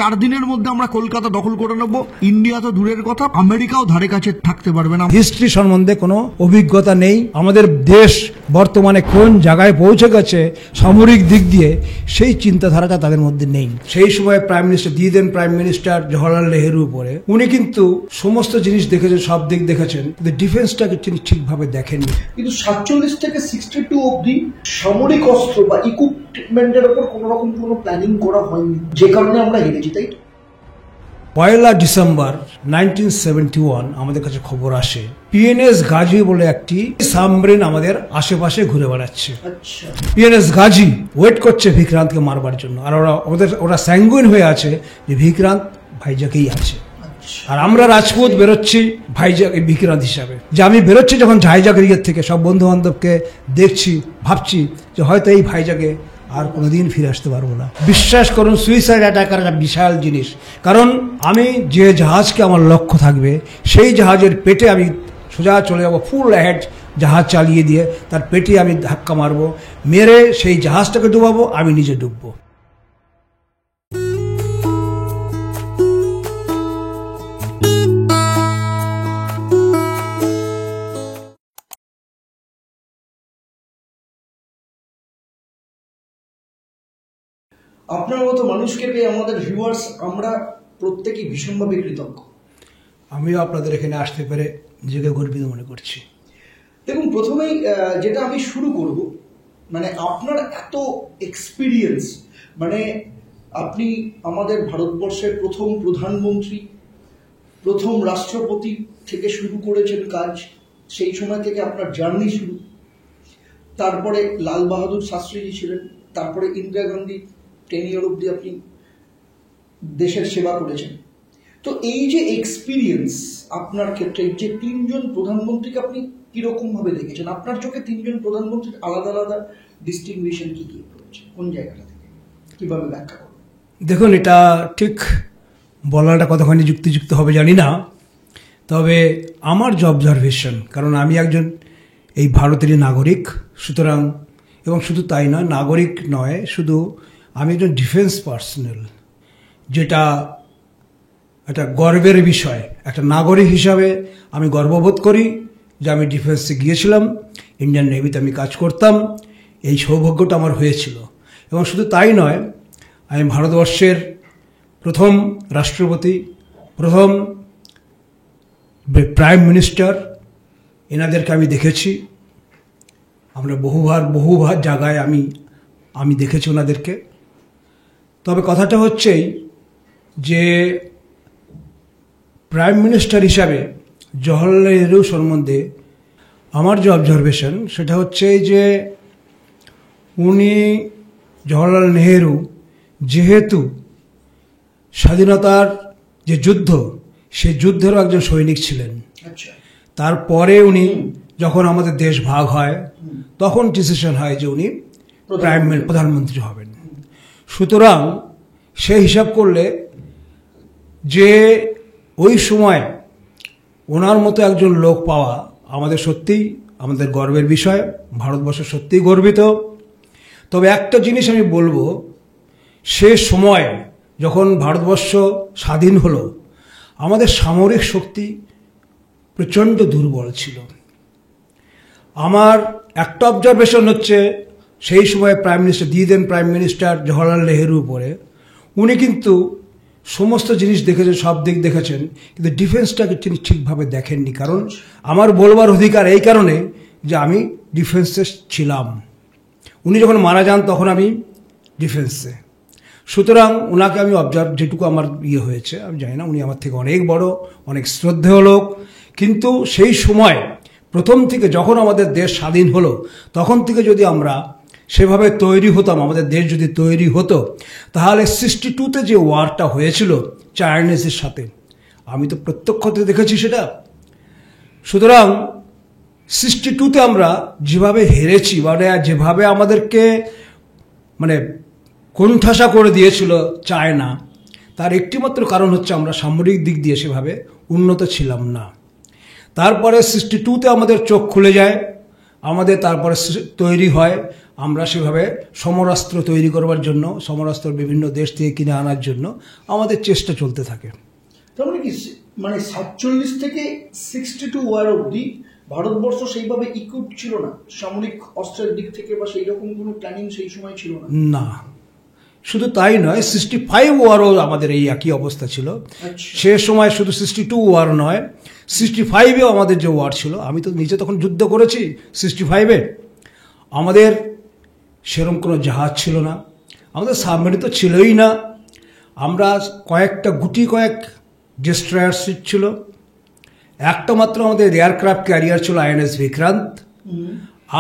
4 দিনের মধ্যে আমরা কলকাতা দখল করে নেব। ইন্ডিয়া তো দূরের কথা, আমেরিকাও ধারে কাছে থাকতে পারবে না। হিস্ট্রি সম্বন্ধে কোনো অভিজ্ঞতা নেই। আমাদের দেশ বর্তমানে কোন জায়গায় পৌঁছে গেছে সামরিক দিক দিয়ে সেই চিন্তাধারাটা তাদের মধ্যে নেই। সেই সময় prime minister the then prime minister Jawaharlal Nehru উপরে উনি কিন্তু সমস্ত জিনিস দেখেছেন, সব দিক দেখেছেন, কিন্তু ডিফেন্সটাকে তিনি ঠিকভাবে দেখেননি। কিন্তু 47 থেকে 62 অবধি সামরিক অস্ত্র বা ইকুইপমেন্টের উপর কোনো রকম কোনো প্ল্যানিং করা হয়নি, যে কারণে আমরা হেরেছি, তাই তো? 1 ডিসেম্বর 1971 আমাদের কাছে খবর আসে পিএনএস গাজী বলে একটি সাবমেরিন আমাদের আশেপাশে ঘুরে বেড়াচ্ছে। আচ্ছা, পিএনএস গাজী ওয়েট করছে বিক্রান্তকে মারবার জন্য, আর ওরা স্যাঙ্গুইন হয়ে আছে যে বিক্রান্ত ভাইজাকেই আছে। আর আমরা রাজপুত বেরোচ্ছি ভাইজাক বিক্রান্ত হিসাবে, যে আমি বেরোচ্ছি যখন ভাইজাক রিগের থেকে, সব বন্ধু বান্ধবকে দেখছি, ভাবছি যে হয়তো এই ভাইজাকে আর কোনোদিন ফিরে আসতে পারবো না। বিশ্বাস করুন, সুইসাইড অ্যাটাক একটা বিশাল জিনিস। কারণ আমি যে জাহাজকে আমার লক্ষ্য থাকবে সেই জাহাজের পেটে আমি সোজা চলে যাবো, ফুল হেড জাহাজ চালিয়ে দিয়ে তার পেটে আমি ধাক্কা মারবো, মেরে সেই জাহাজটাকে ডুবাবো, আমি নিজে ডুববো। আপনার মতো মানুষকে পেয়ে আমাদের ভিউয়ার্স আমরা প্রত্যেকেই ভীষণভাবে কৃতজ্ঞ। আমিও আপনাদের এখানে আসতে পেরে নিজেকে গর্বিত মনে করছি। দেখুন, প্রথমেই যেটা আমি শুরু করব, মানে আপনার এত এক্সপিরিয়েন্স, মানে আপনি আমাদের ভারতবর্ষের প্রথম প্রধানমন্ত্রী, প্রথম রাষ্ট্রপতি থেকে শুরু করেছেন কাজ, সেই সময় থেকে আপনার জার্নি শুরু। তারপরে লাল বাহাদুর শাস্ত্রীজি ছিলেন, তারপরে ইন্দিরা গান্ধী 10 ইয়ার অব্দি আপনি দেশের সেবা করেছেন। তো এই যে এক্সপিরিয়েন্স আপনার ক্ষেত্রে, যে 3 জন প্রধানমন্ত্রীকে আপনি কিরকম ভাবে দেখেছেন? আপনার চোখে 3 জন প্রধানমন্ত্রীর আলাদা আলাদা ডিস্টিংগুইশন কি কি রয়েছে, কোন জায়গাটা থেকে কিভাবে ব্যাখ্যা করবেন? দেখুন, এটা ঠিক বলাটা কতখানি যুক্তিযুক্ত হবে জানি না, তবে আমার যে অবজারভেশন, কারণ আমি একজন এই ভারতেরই নাগরিক, সুতরাং, এবং শুধু তাই নয়, নাগরিক নয় শুধু, আমি একজন ডিফেন্স পার্সোনাল, যেটা একটা গর্বের বিষয়। একটা নাগরিক হিসাবে আমি গর্ববোধ করি যে আমি ডিফেন্সে গিয়েছিলাম, ইন্ডিয়ান নেভিতে আমি কাজ করতাম, এই সৌভাগ্যটা আমার হয়েছিল। এবং শুধু তাই নয়, আমি ভারতবর্ষের প্রথম রাষ্ট্রপতি, প্রথম প্রাইম মিনিস্টার, এনাদেরকে আমি দেখেছি। আমরা বহুবার জায়গায় আমি দেখেছি ওনাদেরকে। তবে কথাটা হচ্ছেই যে প্রাইম মিনিস্টার হিসাবে জওহরলাল নেহেরু সম্বন্ধে আমার যে অবজারভেশন, সেটা হচ্ছে যে উনি, জওহরলাল নেহেরু, যেহেতু স্বাধীনতার যে যুদ্ধ, সেই যুদ্ধেরও একজন সৈনিক ছিলেন। তারপরে উনি যখন আমাদের দেশ ভাগ হয়, তখন ডিসিশন হয় যে উনি প্রধানমন্ত্রী হবেন। সুতরাং সেই হিসাব করলে যে ওই সময় ওনার মতো একজন লোক পাওয়া আমাদের সত্যিই আমাদের গর্বের বিষয়, ভারতবর্ষ সত্যিই গর্বিত। তবে একটা জিনিস আমি বলবো, সে সময় যখন ভারতবর্ষ স্বাধীন হলো, আমাদের সামরিক শক্তি প্রচণ্ড দুর্বল ছিল। আমার একটা অবজারভেশন হচ্ছে, সেই সময় prime minister the then prime minister Jawaharlal Nehru উপরে উনি কিন্তু সমস্ত জিনিস দেখেছেন, সব দিক দেখেছেন, কিন্তু ডিফেন্সটাকে তিনি ঠিকভাবে দেখেননি। কারণ আমার বলবার অধিকার এই কারণে যে আমি ডিফেন্সে ছিলাম। উনি যখন মারা যান তখন আমি ডিফেন্সে। সুতরাং ওনাকে আমি যেটুকু আমার হয়েছে আমি জানি না, উনি আমার থেকে অনেক বড়, অনেক শ্রদ্ধেয় লোক। কিন্তু সেই সময় প্রথম থেকে যখন আমাদের দেশ স্বাধীন হলো, তখন থেকে যদি আমরা সেভাবে তৈরি হতাম, আমাদের দেশ যদি তৈরি হতো, তাহলে 62-তে যে ওয়ারটা হয়েছিল চাইনিজের সাথে, আমি তো প্রত্যক্ষতে দেখেছি সেটা। সুতরাং 62-তে আমরা যেভাবে হেরেছি, মানে যেভাবে আমাদেরকে মানে কোণঠাসা করে দিয়েছিল চায়না, তার একটিমাত্র কারণ হচ্ছে আমরা সামরিক দিক দিয়ে সেভাবে উন্নত ছিলাম না। তারপরে 62-তে আমাদের চোখ খুলে যায়, আমাদের তারপরে তৈরি হয় আমরা সেভাবে সমরাস্ত্র তৈরি করবার জন্য, সমরাস্ত্র বিভিন্ন দেশ থেকে কিনে আনার জন্য আমাদের চেষ্টা চলতে থাকে। তার মানে কি, মানে 47 থেকে 62 ওয়ার অবধি ভারতবর্ষ সেইভাবে ইকুইপ ছিল না সামরিক অস্ত্রের দিক থেকে, বা সেই রকম কোনো প্ল্যানিং সেই সময় ছিল না? না, শুধু তাই নয়, 65 ওয়ারও আমাদের এই একই অবস্থা ছিল। সে সময় শুধু 62 ওয়ার নয়, 65এও আমাদের যে ওয়ার ছিল, আমি তো নিজে তখন যুদ্ধ করেছি 65-এ। আমাদের সেরকম কোনো জাহাজ ছিল না, আমাদের সাবমেরিন তো ছিলই না। আমরা কয়েকটা কয়েক ডিস্ট্রয়ার শিপ ছিল, একটা মাত্র আমাদের এয়ারক্রাফট ক্যারিয়ার ছিল INS বিক্রান্ত,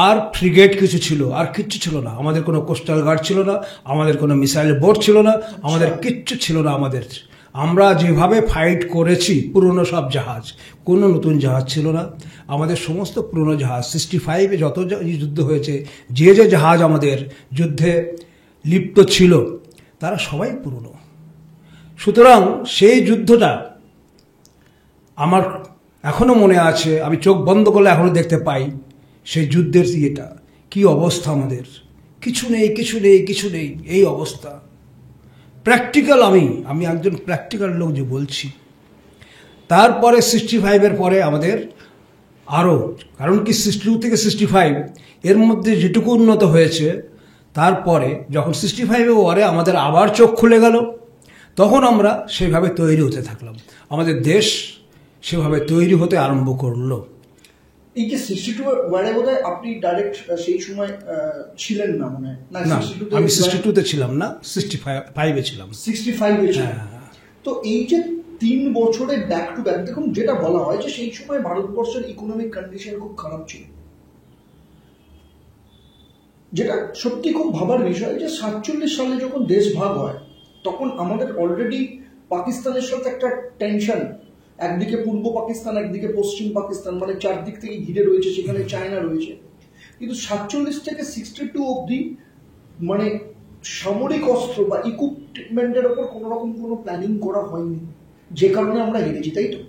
আর ফ্রিগেট কিছু ছিল, আর কিচ্ছু ছিল না। আমাদের কোনো কোস্টাল গার্ড ছিল না, আমাদের কোনো মিসাইল বোট ছিল না, আমাদের কিচ্ছু ছিল না। আমরা যেভাবে ফাইট করেছি, পুরনো সব জাহাজ, কোনো নতুন জাহাজ ছিল না। আমাদের সমস্ত পুরনো জাহাজ, 65-এ যত যুদ্ধ হয়েছে, যে যে জাহাজ আমাদের যুদ্ধে লিপ্ত ছিল, তারা সবাই পুরনো। সুতরাং সেই যুদ্ধটা আমার এখনো মনে আছে, আমি চোখ বন্ধ করলে এখনো দেখতে পাই সেই যুদ্ধের ইয়েটা, কি অবস্থা আমাদের, কিছু নেই, কিছু নেই, কিছু নেই, এই অবস্থা। প্র্যাকটিক্যাল, আমি একজন প্র্যাকটিক্যাল লোক যে বলছি। তারপরে 65-এর পরে আমাদের আরও, কারণ কি 62 থেকে 65 এর মধ্যে যেটুকু উন্নত হয়েছে, তারপরে যখন 65-এ ওয়ারে আমাদের আবার চোখ খুলে গেল, তখন আমরা সেভাবে তৈরি হতে থাকলাম, আমাদের দেশ সেভাবে তৈরি হতে আরম্ভ করলো। এই যে 62 ওয়ারে বোধহয় আপনি ডাইরেক্ট সেই সময় ছিলেন না, মনে হয় না? আমি 62-তে ছিলাম না, 65-এ ছিলাম। 65-এ ছিলেন। তো এই যে 3 বছরে ব্যাক টু ব্যাক, দেখুন যেটা বলা হয় যে সেই সময় ভারতবর্ষের ইকোনমিক কন্ডিশন খুব খারাপ ছিল, যেটা সত্যি খুব ভাবার বিষয় যে 47 সালে যখন দেশ ভাগ হয়, তখন আমাদের অলরেডি পাকিস্তানের সাথে একটা টেনশন, একদিকে পূর্ব পাকিস্তান, একদিকে পশ্চিম পাকিস্তান, মানে চারদিক থেকে ঘিরে রয়েছে, সেখানে চায়না রয়েছে। কিন্তু 47 থেকে 62 অবধি মানে সামরিক অস্ত্র বা ইকুইপমেন্টের ওপর কোনো রকম কোনো প্ল্যানিং করা হয়নি, যে কারণে আমরা হেরেছি, তাই তো?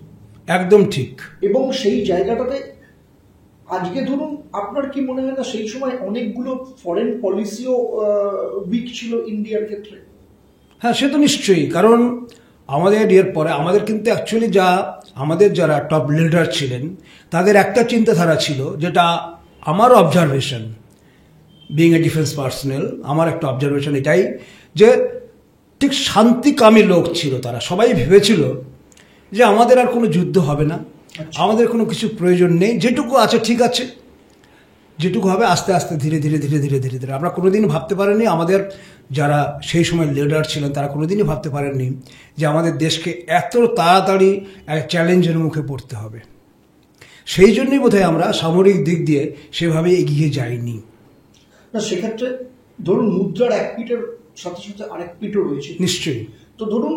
একদম ঠিক। এবং সেই জায়গাটাতে আজকে ধরুন, আপনার কি মনে হয় না সেই সময় অনেকগুলো ফরেন পলিসিও উইক ছিল ইন্ডিয়ার ক্ষেত্রে? হ্যাঁ, সে তো নিশ্চয়ই, কারণ আমাদের এর পরে আমাদের কিন্তু অ্যাকচুয়ালি আমাদের যারা টপ লিডার ছিলেন, তাদের একটা চিন্তাধারা ছিল, যেটা আমার observation, being a defence personal, আমার একটা অবজারভেশন এটাই, যে ঠিক শান্তিকামী লোক ছিল তারা। সবাই ভেবেছিল যে আমাদের আর কোনো যুদ্ধ হবে না, আমাদের কোনো কিছু প্রয়োজন নেই, যেটুকু আছে ঠিক আছে, যেটুকু হবে আস্তে আস্তে ধীরে ধীরে ধীরে ধীরে ধীরে ধীরে। আমরা কোনোদিন ভাবতে পারিনি, আমাদের যারা সেই সময় লিডার ছিলেন তারা কোনোদিনই ভাবতে পারেননি যে আমাদের দেশকে এত তাড়াতাড়ি এক চ্যালেঞ্জের মুখে পড়তে হবে। সেই জন্যই বোধহয় আমরা সামরিক দিক দিয়ে সেভাবে এগিয়ে যাইনি। না, সেক্ষেত্রে ধরুন মুদ্রার এক পিঠের সাথে সাথে আরেক পিঠও রয়েছে নিশ্চয়ই। তো ধরুন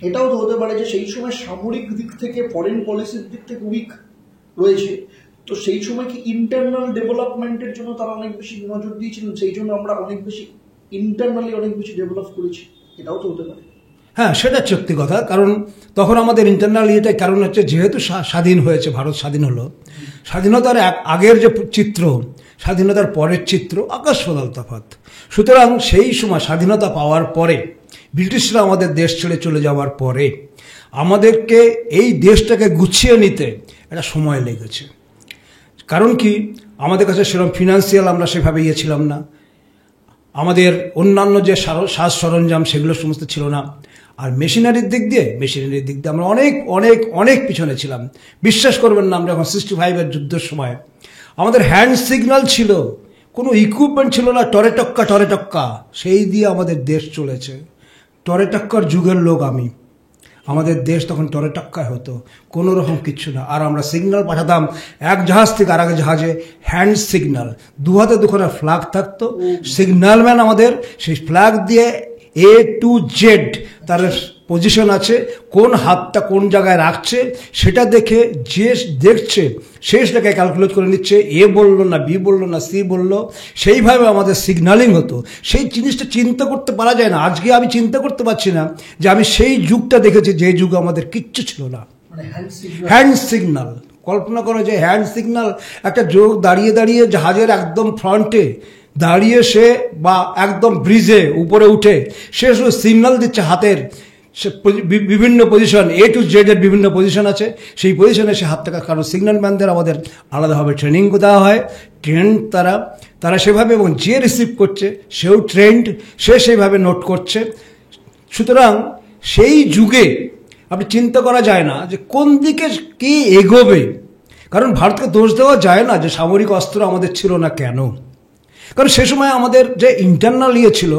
এটাও তো হতে পারে যে সেই সময় সামরিক দিক থেকে, ফরেন পলিসির দিক থেকে উইক রয়েছে, তো সেই সময় কি ইন্টারনাল ডেভেলপমেন্টের জন্য তারা অনেক বেশি নজর দিয়েছিলেন, সেই জন্য আমরা অনেক বেশি ইন্টারনালি অনেক বেশি ডেভেলপ করেছি, এটাও তো হতে পারে। হ্যাঁ, সেটা সত্যি কথা, কারণ তখন আমাদের ইন্টারনাল ইয়েটাই কারণ হচ্ছে, যেহেতু স্বাধীন হয়েছে, ভারত স্বাধীন হলো, স্বাধীনতার আগের যে চিত্র, স্বাধীনতার পরের চিত্র আকাশ পাতাল তফাৎ। সুতরাং সেই সময় স্বাধীনতা পাওয়ার পরে, ব্রিটিশরা আমাদের দেশ ছেড়ে চলে যাওয়ার পরে, আমাদেরকে এই দেশটাকে গুছিয়ে নিতে একটা সময় লেগেছে। কারণ কি, আমাদের কাছে সেরকম ফিনান্সিয়াল আমরা সেভাবে ছিলাম না, আমাদের অন্যান্য যে সাজ সরঞ্জাম সেগুলো সমস্ত ছিল না, আর মেশিনারির দিক দিয়ে আমরা অনেক অনেক অনেক পিছনে ছিলাম। বিশ্বাস করবেন না, আমরা যখন 65-এর যুদ্ধের সময় আমাদের হ্যান্ড সিগন্যাল ছিল, কোনো ইকুইপমেন্ট ছিল না, টরে টক্কা সেই দিয়ে আমাদের দেশ চলেছে। টরে টক্কার যুগের লোক আমি, আমাদের দেশ তখন টরে টক্কায় হতো, কোনো রকম কিচ্ছু না। আর আমরা সিগন্যাল পাঠাতাম এক জাহাজ থেকে আর এক জাহাজে, হ্যান্ড সিগন্যাল, দু হাতে দুখানা ফ্ল্যাগ থাকতো, সিগন্যালম্যান আমাদের সেই ফ্ল্যাগ দিয়ে A to Z তার পজিশন আছে, কোন হাতটা কোন জায়গায় রাখছে সেটা দেখে যে দেখছে সেই সেটাকে ক্যালকুলেট করে নিচ্ছে, এ বললো না বি বললো না সি বললো, সেইভাবে আমাদের সিগন্যালিং হতো। সেই জিনিসটা চিন্তা করতে পারা যায় না, আজকে আমি চিন্তা করতে পারছি না যে আমি সেই যুগটা দেখেছি, যে যুগে আমাদের কিচ্ছু ছিল না। হ্যান্ড সিগন্যাল, কল্পনা করো যে হ্যান্ড সিগন্যাল, একটা যোগ দাঁড়িয়ে দাঁড়িয়ে জাহাজের একদম ফ্রন্টে দাঁড়িয়ে সে বা একদম ব্রিজে উপরে উঠে সে শুধু সিগন্যাল দিচ্ছে হাতের, সে বিভিন্ন পজিশন A to Z এর বিভিন্ন পজিশন আছে, সেই পজিশনে সে হাত টাকা, কারণ সিগন্যাল ম্যানদের আমাদের আলাদাভাবে ট্রেনিং দেওয়া হয়, ট্রেন্ড তারা সেভাবে, এবং যে রিসিভ করছে সেও ট্রেন্ড, সে সেইভাবে নোট করছে। সুতরাং সেই যুগে আপনি চিন্তা করা যায় না যে কোন দিকে কি এগোবে, কারণ ভারতকে দোষ দেওয়া যায় না যে সামরিক অস্ত্র আমাদের ছিল না কেন, কারণ সে সময় আমাদের যে ইন্টারনাল ছিল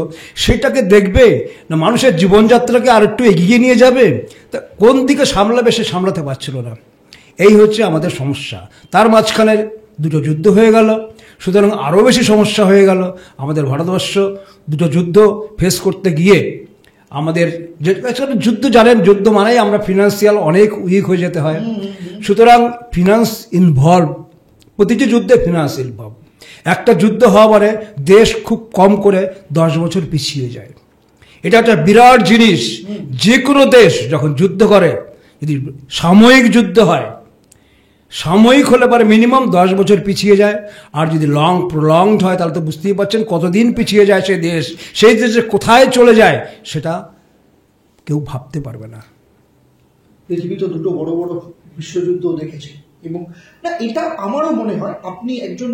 সেটাকে দেখবে না মানুষের জীবনযাত্রাকে আর একটু এগিয়ে নিয়ে যাবে, তা কোন দিকে সামলাবে সে সামলাতে পারছিল না। এই হচ্ছে আমাদের সমস্যা। তার মাঝখানে দুটো যুদ্ধ হয়ে গেল, সুতরাং আরও বেশি সমস্যা হয়ে গেল। আমাদের ভারতবর্ষ দুটো যুদ্ধ ফেস করতে গিয়ে আমাদের যে যুদ্ধ, জানেন যুদ্ধ মানেই আমরা ফিনান্সিয়াল অনেক উইক হয়ে যেতে হয়, সুতরাং ফিনান্স ইনভলভ, প্রতিটি যুদ্ধে ফিনান্স ইনভলভ। একটা যুদ্ধ হওয়া মানে দেশ খুব কম করে 10 বছর পিছিয়ে যায়। এটা একটা বিরাট জিনিস। যে কোনো দেশ যখন যুদ্ধ করে, যদি সাময়িক যুদ্ধ হয়, সাময়িক হলে পরে মিনিমাম 10 বছর পিছিয়ে যায়, আর যদি প্রলংড হয় তাহলে তো বুঝতেই পারছেন কতদিন পিছিয়ে যায় সেই দেশ। সেই দেশে কোথায় চলে যায় সেটা কেউ ভাবতে পারবে না। পৃথিবী তো দুটো বড় বড় বিশ্বযুদ্ধ দেখেছে, এবং না এটা আমারও মনে হয়, আপনি একজন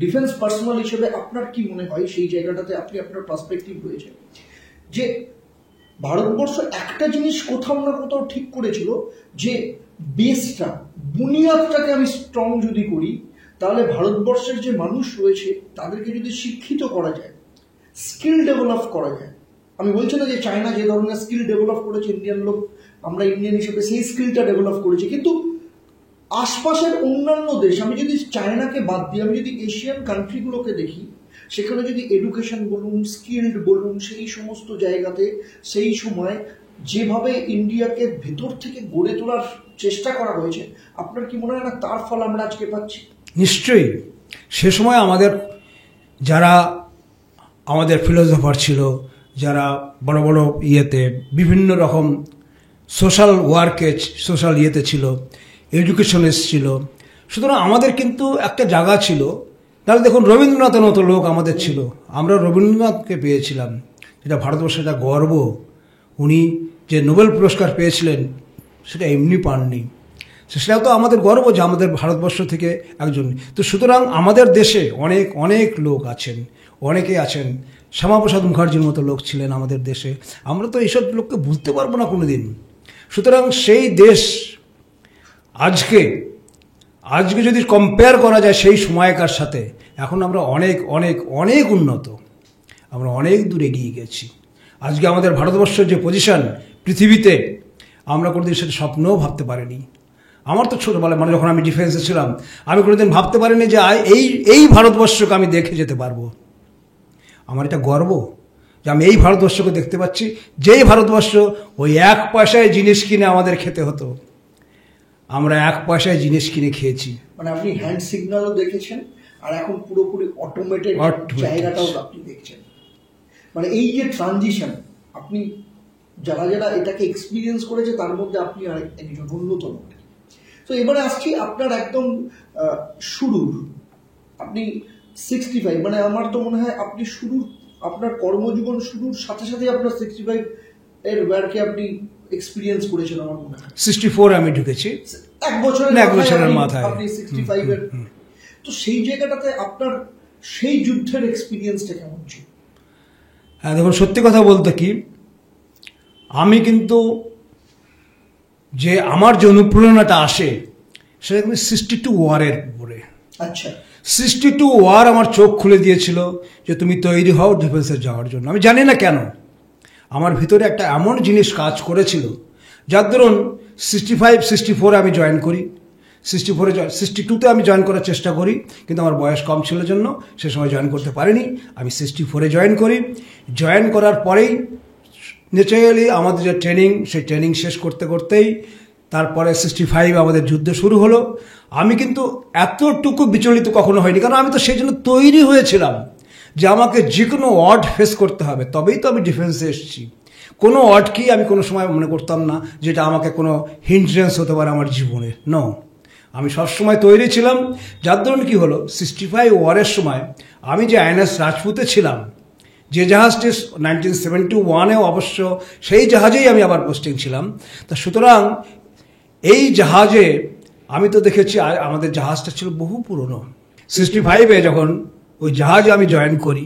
ডিফেন্স পার্সোনাল হিসেবে আপনার কি মনে হয় সেই জায়গাটাতে আপনি আপনার পার্সপেক্টিভ রয়েছে যে ভারতবর্ষ একটা জিনিস কোথাও না কোথাও ঠিক করেছিল যে বেসটা, বুনিয়াদটাকে আমি স্ট্রং যদি করি, তাহলে ভারতবর্ষের যে মানুষ রয়েছে তাদেরকে যদি শিক্ষিত করা যায়, স্কিল ডেভেলপ করা যায়। আমি বলছি না যে চায়না যে ধরনের স্কিল ডেভেলপ করেছে, ইন্ডিয়ান লোক, আমরা ইন্ডিয়ান হিসেবে সেই স্কিলটা ডেভেলপ করেছি, কিন্তু আশপাশের অন্যান্য দেশ, আমি যদি চায়নাকে বাদ দিই, আমি যদি এশিয়ান কান্ট্রিগুলোকে দেখি, সেখানে যদি এডুকেশন বলুন, স্কিল্ড বলুন, সেই সমস্ত জায়গাতে সেই সময় যেভাবে ইন্ডিয়াকে ভেতর থেকে গড়ে তোলার চেষ্টা করা হয়েছে, আপনার কি মনে হয় না তার ফল আমরা আজকে পাচ্ছি? নিশ্চয়ই। সে সময় যারা আমাদের ফিলোসফার ছিল, যারা বড় বড় বিভিন্ন রকম সোশ্যাল ওয়ার্কে, সোশ্যাল ছিল, এডুকেশনিস্ট ছিল, সুতরাং আমাদের কিন্তু একটা জায়গা ছিল। তাহলে দেখুন রবীন্দ্রনাথের মতো লোক আমাদের ছিল, আমরা রবীন্দ্রনাথকে পেয়েছিলাম, যেটা ভারতবর্ষের একটা গর্ব। উনি যে নোবেল পুরস্কার পেয়েছিলেন সেটা এমনি পাননি, সেটাও তো আমাদের গর্ব যে আমাদের ভারতবর্ষ থেকে একজন। তো সুতরাং আমাদের দেশে অনেক অনেক লোক আছেন, অনেকে আছেন। শ্যামাপ্রসাদ মুখার্জির মতো লোক ছিলেন আমাদের দেশে, আমরা তো এইসব লোককে ভুলতে পারবো না কোনো দিন। সুতরাং সেই দেশ আজকে যদি কম্পেয়ার করা যায় সেই সময়কার সাথে, এখন আমরা অনেক অনেক অনেক উন্নত, আমরা অনেক দূর এগিয়ে গেছি। আজকে আমাদের ভারতবর্ষের যে পজিশন পৃথিবীতে, আমরা কোনোদিন সেটা স্বপ্নও ভাবতে পারিনি। আমার তো ছোটোবেলায়, মানে যখন আমি ডিফেন্সে ছিলাম, আমি কোনোদিন ভাবতে পারিনি যে এই ভারতবর্ষকে আমি দেখে যেতে পারবো। আমার এটা গর্ব যে আমি এই ভারতবর্ষকে দেখতে পাচ্ছি, যেই ভারতবর্ষ ওই 1 পয়সায় জিনিস কিনে আমাদের খেতে হতো, আমরা 1 পয়সায় জিনিস কিনে খেয়েছি। মানে আপনি হ্যান্ড সিগন্যালও দেখেছেন, আর এখন পুরোপুরি অটোমেটেড জায়গাটাও আপনি দেখছেন। মানে এই যে ট্রানজিশন, আপনি যারা এটাকে এক্সপিরিয়েন্স করেছে তার মধ্যে আপনি একজন অন্যতম। তো এবারে আসছি আপনার একদম শুরুর, আপনি 65, মানে আমার তো মনে হয় আপনি আপনার কর্মজীবন শুরুর সাথে সাথে আপনার 65 এর ওয়ার্কে আপনি এক্সপিরিয়েন্স করেছেন আমার মনে হয়। 64 আমি ঢুকেছি, 1 বছরের মাথায় আপনি 65 এর। তো সেই জায়গাটাতে আপনার সেই যুদ্ধের এক্সপিরিয়েন্সটা কেমন ছিল? হ্যাঁ দেখুন, সত্যি কথা বলতে কি, আমি কিন্তু যে আমার যে অনুপ্রেরণাটা আসে সেটা 62 ওয়ারের উপরে। আচ্ছা, 62 ওয়ার আমার চোখ খুলে দিয়েছিল যে তুমি তৈরি হও ডিফেন্সে যাওয়ার জন্য। আমি জানি না কেন আমার ভিতরে একটা এমন জিনিস কাজ করেছিল, যার দরুন 64 আমি জয়েন করি। 62তে আমি জয়েন করার চেষ্টা করি, কিন্তু আমার বয়স কম ছিল জন্য সে সময় জয়েন করতে পারিনি। আমি 64 জয়েন করি। জয়েন করার পরেই ন্যাচারালি আমাদের যে ট্রেনিং, সেই ট্রেনিং শেষ করতে করতেই তারপরে 65 আমাদের যুদ্ধ শুরু হলো। আমি কিন্তু এতটুকু বিচলিত কখনো হয়নি, কারণ আমি তো সেই জন্য তৈরি হয়েছিলাম যে আমাকে যে কোনো অড ফেস করতে হবে, তবেই তো আমি ডিফেন্সে এসেছি। কোনো অডকেই আমি কোনো সময় মনে করতাম না যেটা আমাকে কোনো হিন্ড্রেন্স হতে পারে আমার জীবনে। নো, আমি সবসময় তৈরি ছিলাম। যার দরুন কি হলো, 65 ওয়ারের সময় আমি যে আইএনএস রাজপুতে ছিলাম, যে জাহাজটি 1971-এও অবশ্য সেই জাহাজেই আমি আবার পোস্টিং ছিলাম। তা সুতরাং এই জাহাজে আমি তো দেখেছি আমাদের জাহাজটা ছিল বহু পুরনো। 65-এ যখন ওই জাহাজে আমি জয়েন করি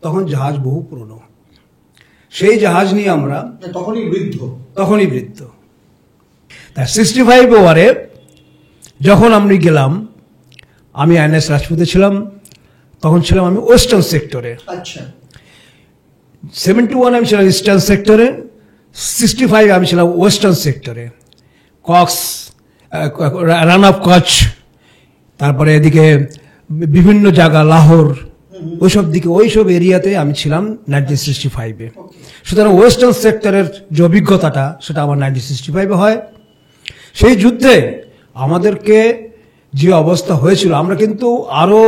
তখন জাহাজ বহু পুরনো। সেই জাহাজ নিয়ে আমরা তখনই বৃদ্ধ। তা 65 ওয়ারে যখন আমি গেলাম, আমি আইএনএস রাজপুতে ছিলাম, তখন ছিলাম আমি ওয়েস্টার্ন সেক্টরে। আচ্ছা, 71 আমি ছিলাম ইস্টার্ন সেক্টরে, 65 আমি ছিলাম ওয়েস্টার্ন সেক্টরে। কক্স, রান অফ কচ্ছ, তারপরে এদিকে বিভিন্ন জায়গা, লাহোর, ওইসব এরিয়াতে আমি ছিলাম 1965-এ। সুতরাং ওয়েস্টার্ন সেক্টরের যে অভিজ্ঞতাটা সেটা আমার 1965-এ হয়। সেই যুদ্ধে আমাদেরকে যে অবস্থা হয়েছিল, আমরা কিন্তু আরও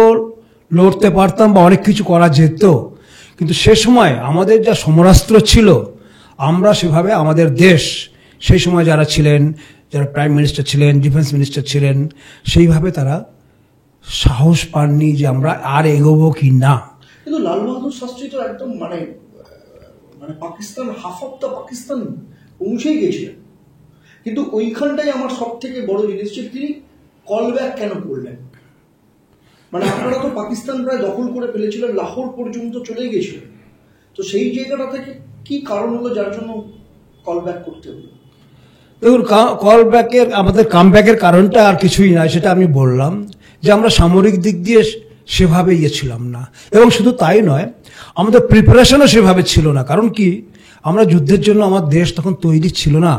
লড়তে পারতাম বা অনেক কিছু করা যেত, কিন্তু সে সময় আমাদের যা সমরাস্ত্র ছিল, আমরা সেভাবে আমাদের দেশ সেই সময় যারা ছিলেন, যারা প্রাইম মিনিস্টার ছিলেন, ডিফেন্স মিনিস্টার ছিলেন, সেইভাবে তারা সাহস পাননি যে আমরা আর এগোবো কি না। কিন্তু লাল বাহাদুর শাস্ত্রী তো একদম মানে Pakistan, half of the Pakistan পৌঁছেই গেছিলেন, কিন্তু ওইখানটাই আমার সব থেকে বড় জিনিস যে তিনি কল ব্যাক কেন করলেন? মানে আপনারা তো পাকিস্তান প্রায় দখল করে ফেলেছিলেন, লাহোর পর্যন্ত চলে গেছিলেন, তো সেই জায়গাটা থেকে কি কারণ হলো যার জন্য কল ব্যাক করতে হলো? দেখুন, কল ব্যাকের, আমাদের কাম ব্যাকের কারণটা আর কিছুই নয়, সেটা আমি বললাম যে আমরা সামরিক দিক দিয়ে সেভাবে ছিলাম না, এবং শুধু তাই নয়, আমাদের প্রিপারেশনও সেভাবে ছিল না। কারণ কি, আমরা যুদ্ধের জন্য আমার দেশ তখন তৈরি ছিল না।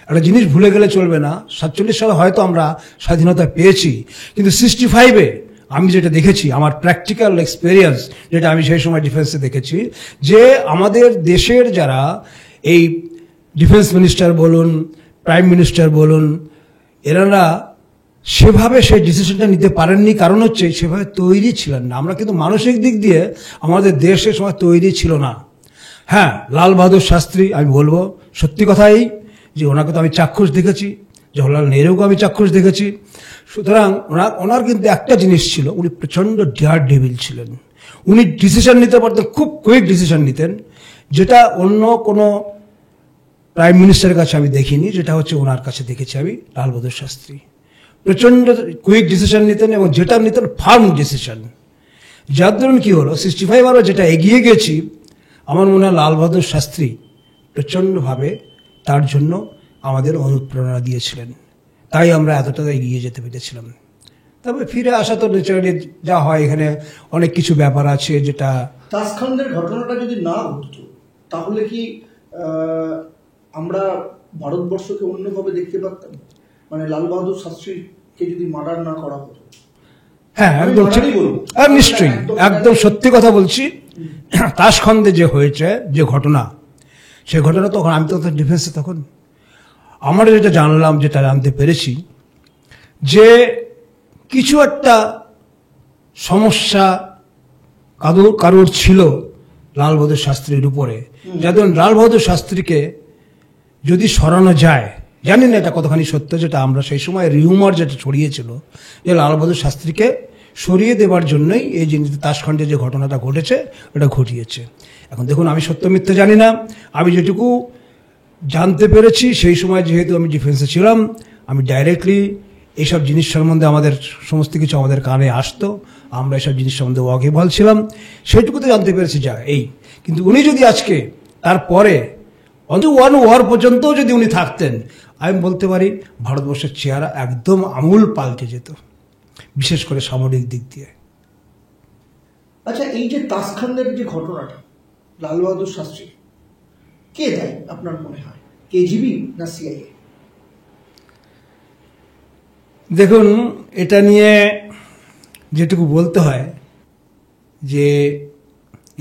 একটা জিনিস ভুলে গেলে চলবে না, 47 সালে হয়তো আমরা স্বাধীনতা পেয়েছি, কিন্তু 65-এ আমি যেটা দেখেছি, আমার প্র্যাকটিক্যাল এক্সপেরিয়েন্স, যেটা আমি সেই সময় ডিফেন্সে দেখেছি, যে আমাদের দেশের যারা এই ডিফেন্স মিনিস্টার বলুন, প্রাইম মিনিস্টার বলুন, এনারা সেভাবে সেই ডিসিশনটা নিতে পারেননি। কারণ হচ্ছে সেভাবে তৈরি ছিলেন না। আমরা কিন্তু মানসিক দিক দিয়ে আমাদের দেশের সময় তৈরি ছিল না। হ্যাঁ, লাল বাহাদুর শাস্ত্রী, আমি বলবো সত্যি কথাই যে ওনাকে তো আমি চাক্ষুষ দেখেছি, জওহরলাল নেহরুকে আমি চাক্ষুষ দেখেছি। সুতরাং ওনার কিন্তু একটা জিনিস ছিল, উনি প্রচণ্ড ডিয়ার ডেভিল ছিলেন। উনি ডিসিশন নিতে পারতেন, খুব কুইক ডিসিশন নিতেন, যেটা অন্য কোনো প্রাইম মিনিস্টারের কাছে আমি দেখিনি, যেটা হচ্ছে ওনার কাছে দেখেছি আমি লাল বাহাদুর শাস্ত্রী। প্রচণ্ড কুইক ডিসিশন নিতেন, এবং যেটা নিতেন ফার্ম ডিসিশন। যার দরুন কি হলো, 65 আরও যেটা এগিয়ে গেছি, আমার মনে হয় লাল বাহাদুর শাস্ত্রী প্রচণ্ডভাবে তার জন্য আমাদের অনুপ্রেরণা দিয়েছিলেন, তাই আমরা এতটা এগিয়ে যেতে পেরেছিলাম। তবে ফিরে আসা তো ন্যাচারালি যা হয়, এখানে অনেক কিছু ব্যাপার আছে, যেটা তাসখান্দের ঘটনাটা যদি না ঘটতো তাহলে কি আমরা ভারতবর্ষকে অন্যভাবে দেখতে পারতাম? মানে লাল বাহাদুর শাস্ত্রীকে যদি মার্ডার না করা হতো? হ্যাঁ, একদম ঠিক, নিশ্চয়ই, একদম সত্যি কথা বলছি। তাসখন্দে যে হয়েছে, যে ঘটনা, সে ঘটনা তখন আমি তো ডিফেন্সে, তখন আমরা যেটা জানলাম, যেটা জানতে পেরেছি, যে কিছু একটা সমস্যা কারোর ছিল লাল বাহাদুর শাস্ত্রীর উপরে, যাতে লাল বাহাদুর শাস্ত্রীকে যদি সরানো যায়, জানি না এটা কতখানি সত্য, যেটা আমরা সেই সময় রিউমার যেটা ছড়িয়েছিল যে লাল বাহাদুর শাস্ত্রীকে সরিয়ে দেবার জন্যই এই জিনিস তাসখণ্ডে যে ঘটনাটা ঘটেছে ওটা ঘটিয়েছে। এখন দেখুন, আমি সত্য মিথ্যে জানি না, আমি যেটুকু জানতে পেরেছি সেই সময়, যেহেতু আমি ডিফেন্সে ছিলাম, আমি ডাইরেক্টলি এইসব জিনিস সম্বন্ধে আমাদের সমস্ত কিছু আমাদের কানে আসতো, আমরা এইসব জিনিস সম্বন্ধে ওয়াকিবহাল ছিলাম, সেইটুকুতে জানতে পেরেছি যা এই। কিন্তু উনি যদি আজকে তারপরে অন্তত 1 ওয়ার পর্যন্ত যদি উনি থাকতেন, আমি বলতে পারি ভারতবর্ষের চেহারা একদম আমূল পাল্টে যেত, বিশেষ করে সামরিক দিক দিয়ে। আচ্ছা, এই যে তাসখান্দের যে ঘটনাটা, লাল বাহাদুর শাস্ত্রী কে দায়ী আপনার মনে হয়? কেজিবি না সিআইএ? দেখুন, এটা নিয়ে যেটুকু বলতে হয় যে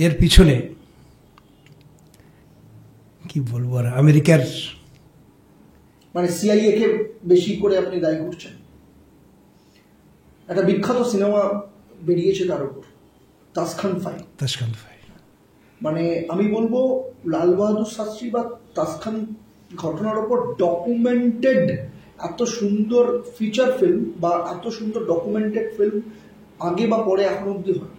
এর পিছনে কি বলবো, আর আমেরিকার, মানে সিআইএ কে বেশি করে আপনি দায়ী করছেন? একটা বিখ্যাত সিনেমা বেরিয়েছে তার উপর, তাসখান্দ ফাইল। মানে আমি বলবো লাল বাহাদুর শাস্ত্রী বা তাসখান্দ ঘটনার উপর ডকুমেন্টেড এত সুন্দর ফিচার ফিল্ম বা এত সুন্দর ডকুমেন্টেড ফিল্ম আগে বা পরে এখন অব্দি হয়।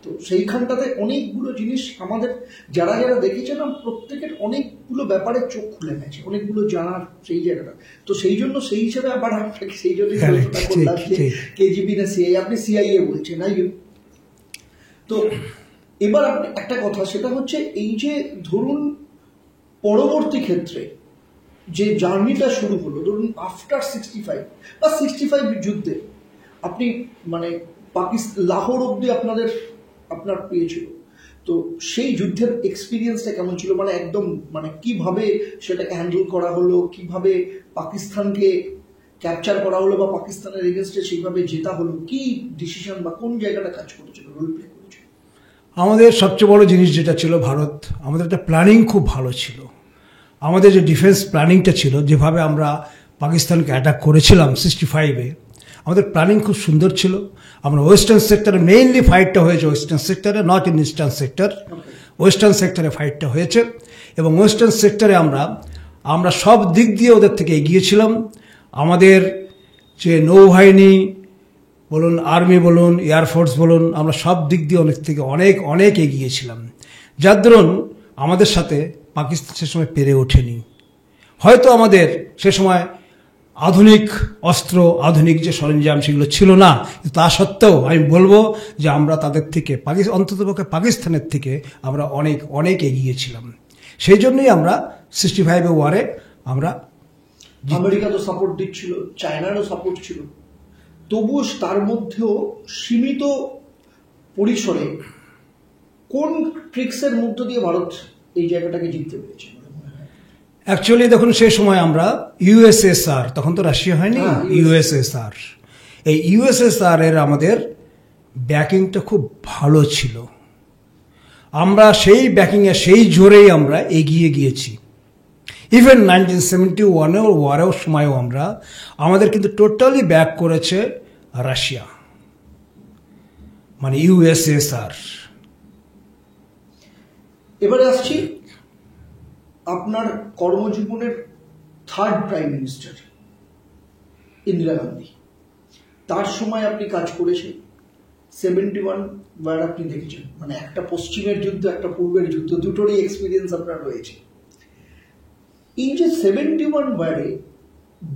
তো সেইখানটাতে অনেকগুলো জিনিস আমাদের যারা যারা দেখেছে না, প্রত্যেকের অনেকগুলো ব্যাপারে চোখ খুলে গেছে, অনেকগুলো জানার সেই জায়গাটা। তো সেই জন্য সেই হিসেবে আবার আপনাকে সেই জন্যই প্রশ্নটা করলাম যে কেজিবি না সিআই, আপনি সিআইএ বলছেন না। তো এবার আপনি একটা কথা, সেটা হচ্ছে এই যে ধরুন পরবর্তী ক্ষেত্রে যে জার্নিটা শুরু হলো, ধরুন আফটার 65 বা 65 যুদ্ধে আপনি মানে পাকিস্তান লাহোর অব্দি আপনার পেয়েছিল, তো সেই যুদ্ধের এক্সপিরিয়েন্সটা কেমন ছিল? মানে একদম মানে কিভাবে সেটাকে হ্যান্ডেল করা হলো, কিভাবে পাকিস্তানকে ক্যাপচার করা হলো বা পাকিস্তানের এগেনস্টে সেইভাবে জেতা হলো, কি ডিসিশন বা কোন জায়গাটা কাজ করেছিল, রোল প্লে করেছিল? আমাদের সবচেয়ে বড় জিনিস যেটা ছিল ভারত, আমাদের একটা প্ল্যানিং খুব ভালো ছিল। আমাদের যে ডিফেন্স প্ল্যানিংটা ছিল, যেভাবে আমরা পাকিস্তানকে অ্যাটাক করেছিলাম 65-এ, আমাদের প্ল্যানিং খুব সুন্দর ছিল। আমরা ওয়েস্টার্ন সেক্টরে মেইনলি ফাইটটা হয়েছে, ওয়েস্টার্ন সেক্টরে, not in eastern sector. Western সেক্টরে ফাইটটা হয়েছে এবং ওয়েস্টার্ন সেক্টরে আমরা সব দিক দিয়ে ওদের থেকে এগিয়েছিলাম। আমাদের যে নৌবাহিনী বলুন, আর্মি বলুন, এয়ারফোর্স বলুন, আমরা সব দিক দিয়ে অনেক এগিয়েছিলাম, যার দরুন আমাদের সাথে পাকিস্তান সে সময় পেরে ওঠেনি। হয়তো আমাদের সে সময় আধুনিক অস্ত্র, আধুনিক যে সরঞ্জাম সেগুলো ছিল না, তা সত্ত্বেও আমি বলবো যে আমরা তাদের থেকে অন্ততপক্ষে পাকিস্তানের থেকে আমরা অনেক এগিয়েছিলাম। সেই জন্যই আমরা 65-এ ওয়ারে আমরা, আমেরিকা তো সাপোর্ট দিচ্ছিল, চায়নারও সাপোর্ট ছিল, তবুও তার মধ্যেও সীমিত পরিসরে কোন ট্রিক্সের মধ্য দিয়ে ভারত এই জায়গাটাকে জিততে পেরেছে? অ্যাকচুয়ালি দেখুন, সেই সময় আমরা ইউএসএসআর, তখন তো রাশিয়া হয়নি, ইউএসএসআর, এই ইউএসএসআর এর আমাদের ব্যাকিংটা খুব ভালো ছিল। আমরা সেই ব্যাকিংয়ে, সেই জোরেই আমরা এগিয়ে গিয়েছি। ইভেন 1971 ওয়ারের সময়ও আমাদের কিন্তু টোটালি ব্যাক করেছে রাশিয়া, মানে ইউএসএসআর। এবারে আসছি আপনার কর্মজীবনের third prime minister Indira Gandhi, তার সময় আপনি কাজ করেছেন। 71 বার আপনি দেখেছেন, মানে একটা পশ্চিমের যুদ্ধ, একটা পূর্বের যুদ্ধ, দুটোরই এক্সপিরিয়েন্স আপনার রয়েছে। এই যে 71 বারে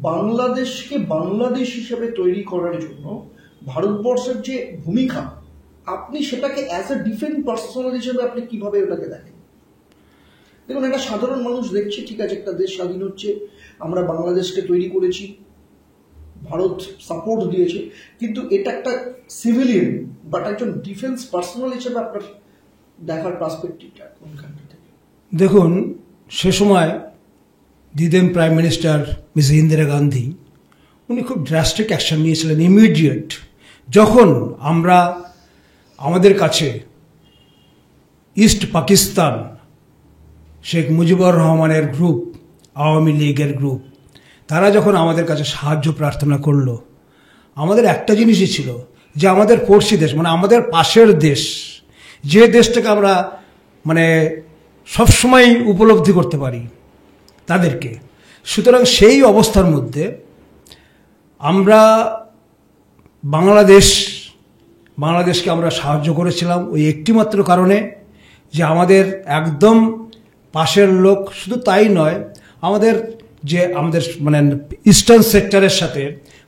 বাংলাদেশকে বাংলাদেশ হিসেবে তৈরি করার জন্য ভারতবর্ষের যে ভূমিকা, আপনি সেটাকে অ্যাজ এ ডিফেন্স পার্সোনাল হিসেবে আপনি কিভাবে ওটাকে দেখেন? দেখুন, একটা সাধারণ মানুষ দেখছে, ঠিক আছে, একটা দেশ স্বাধীন হচ্ছে, আমরা বাংলাদেশকে তৈরি করেছি, ভারত সাপোর্ট দিয়েছে, কিন্তু এটা একটা সিভিলিয়ান, বাট একজন ডিফেন্স পার্সোনাল হিসেবে আপনার দেখার পার্সপেক্টিভটা কোনখানটা থেকে? দেখুন, সে সময় the then prime minister miss Indira Gandhi, উনি খুব ড্রাস্টিক অ্যাকশন নিয়েছিলেন ইমিডিয়েট। যখন আমাদের কাছে ইস্ট পাকিস্তান, শেখ মুজিবুর রহমানের গ্রুপ, আওয়ামী লীগের গ্রুপ, তারা যখন আমাদের কাছে সাহায্য প্রার্থনা করলো, আমাদের একটা জিনিসই ছিল যে আমাদের পড়শি দেশ, মানে আমাদের পাশের দেশ, যে দেশটাকে আমরা মানে সবসময় উপলব্ধি করতে পারি তাদেরকে। সুতরাং সেই অবস্থার মধ্যে আমরা বাংলাদেশকে আমরা সাহায্য করেছিলাম ওই একটিমাত্র কারণে যে আমাদের একদম পাশের লোক। শুধু তাই নয়, আমাদের মানে ইস্টার্ন সেক্টরের সাথে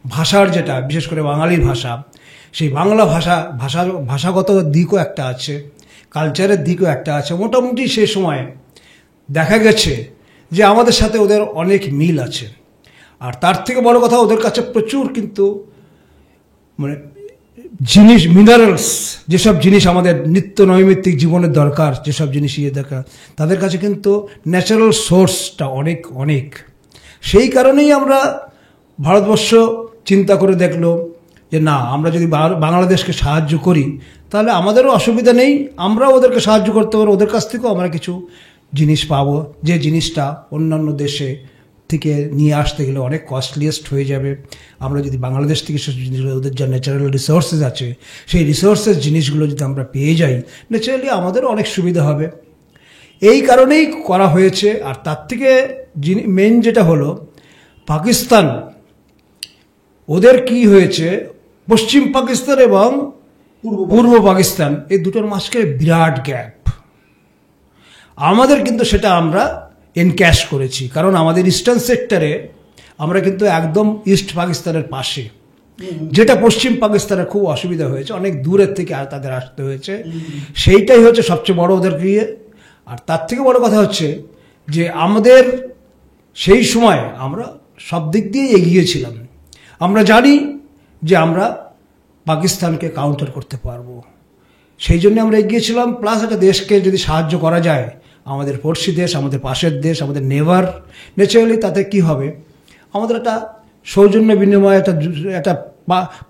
ভাষার যেটা, বিশেষ করে বাঙালির ভাষা, সেই বাংলা ভাষাগত দিকও একটা আছে, কালচারের দিকও একটা আছে। মোটামুটি সেই সময় দেখা গেছে যে আমাদের সাথে ওদের অনেক মিল আছে। আর তার থেকে বড় কথা, ওদের কাছে প্রচুর কিন্তু মানে জিনিস, মিনারেলস, যেসব জিনিস আমাদের নিত্য নৈমিত্তিক জীবনের দরকার, যেসব জিনিস দরকার, তাদের কাছে কিন্তু ন্যাচারাল সোর্সটা অনেক। সেই কারণেই আমরা ভারতবর্ষ চিন্তা করে দেখলো যে না, আমরা যদি বাংলাদেশকে সাহায্য করি তাহলে আমাদেরও অসুবিধা নেই, আমরাও ওদেরকে সাহায্য করতে পারবো, ওদের কাছ থেকেও আমরা কিছু জিনিস পাবো, যে জিনিসটা অন্যান্য দেশে থেকে নিয়ে আসতে গেলে অনেক কস্টলিয়েস্ট হয়ে যাবে। আমরা যদি বাংলাদেশ থেকে সেই জিনিসগুলো, ওদের যা ন্যাচারাল রিসোর্সেস আছে, সেই রিসোর্সেস জিনিসগুলো যদি আমরা পেয়ে যাই, ন্যাচারালি আমাদেরও অনেক সুবিধা হবে। এই কারণেই করা হয়েছে। আর তার থেকে মেন যেটা হলো, পাকিস্তান, ওদের কি হয়েছে, পশ্চিম পাকিস্তান এবং পূর্ব পাকিস্তান এই দুটোর মাঝখানে বিরাট গ্যাপ। আমাদের কিন্তু সেটা আমরা এনক্যাশ করেছি, কারণ আমাদের ইস্টার্ন সেক্টরে আমরা কিন্তু একদম ইস্ট পাকিস্তানের পাশে, যেটা পশ্চিম পাকিস্তানের খুব অসুবিধা হয়েছে, অনেক দূরের থেকে আর তাদের আসতে হয়েছে। সেইটাই হচ্ছে সবচেয়ে বড় ওদের ইয়ে। আর তার থেকে বড় কথা হচ্ছে যে আমাদের সেই সময় আমরা সব দিক দিয়ে এগিয়েছিলাম। আমরা জানি যে আমরা পাকিস্তানকে কাউন্টার করতে পারবো, সেই জন্য আমরা এগিয়েছিলাম। প্লাস একটা দেশকে যদি সাহায্য করা যায়, আমাদের পড়শি দেশ, আমাদের পাশের দেশ, আমাদের নেভার, ন্যাচারালি তাতে কি হবে, আমাদের একটা সৌজন্য বিনিময়, একটা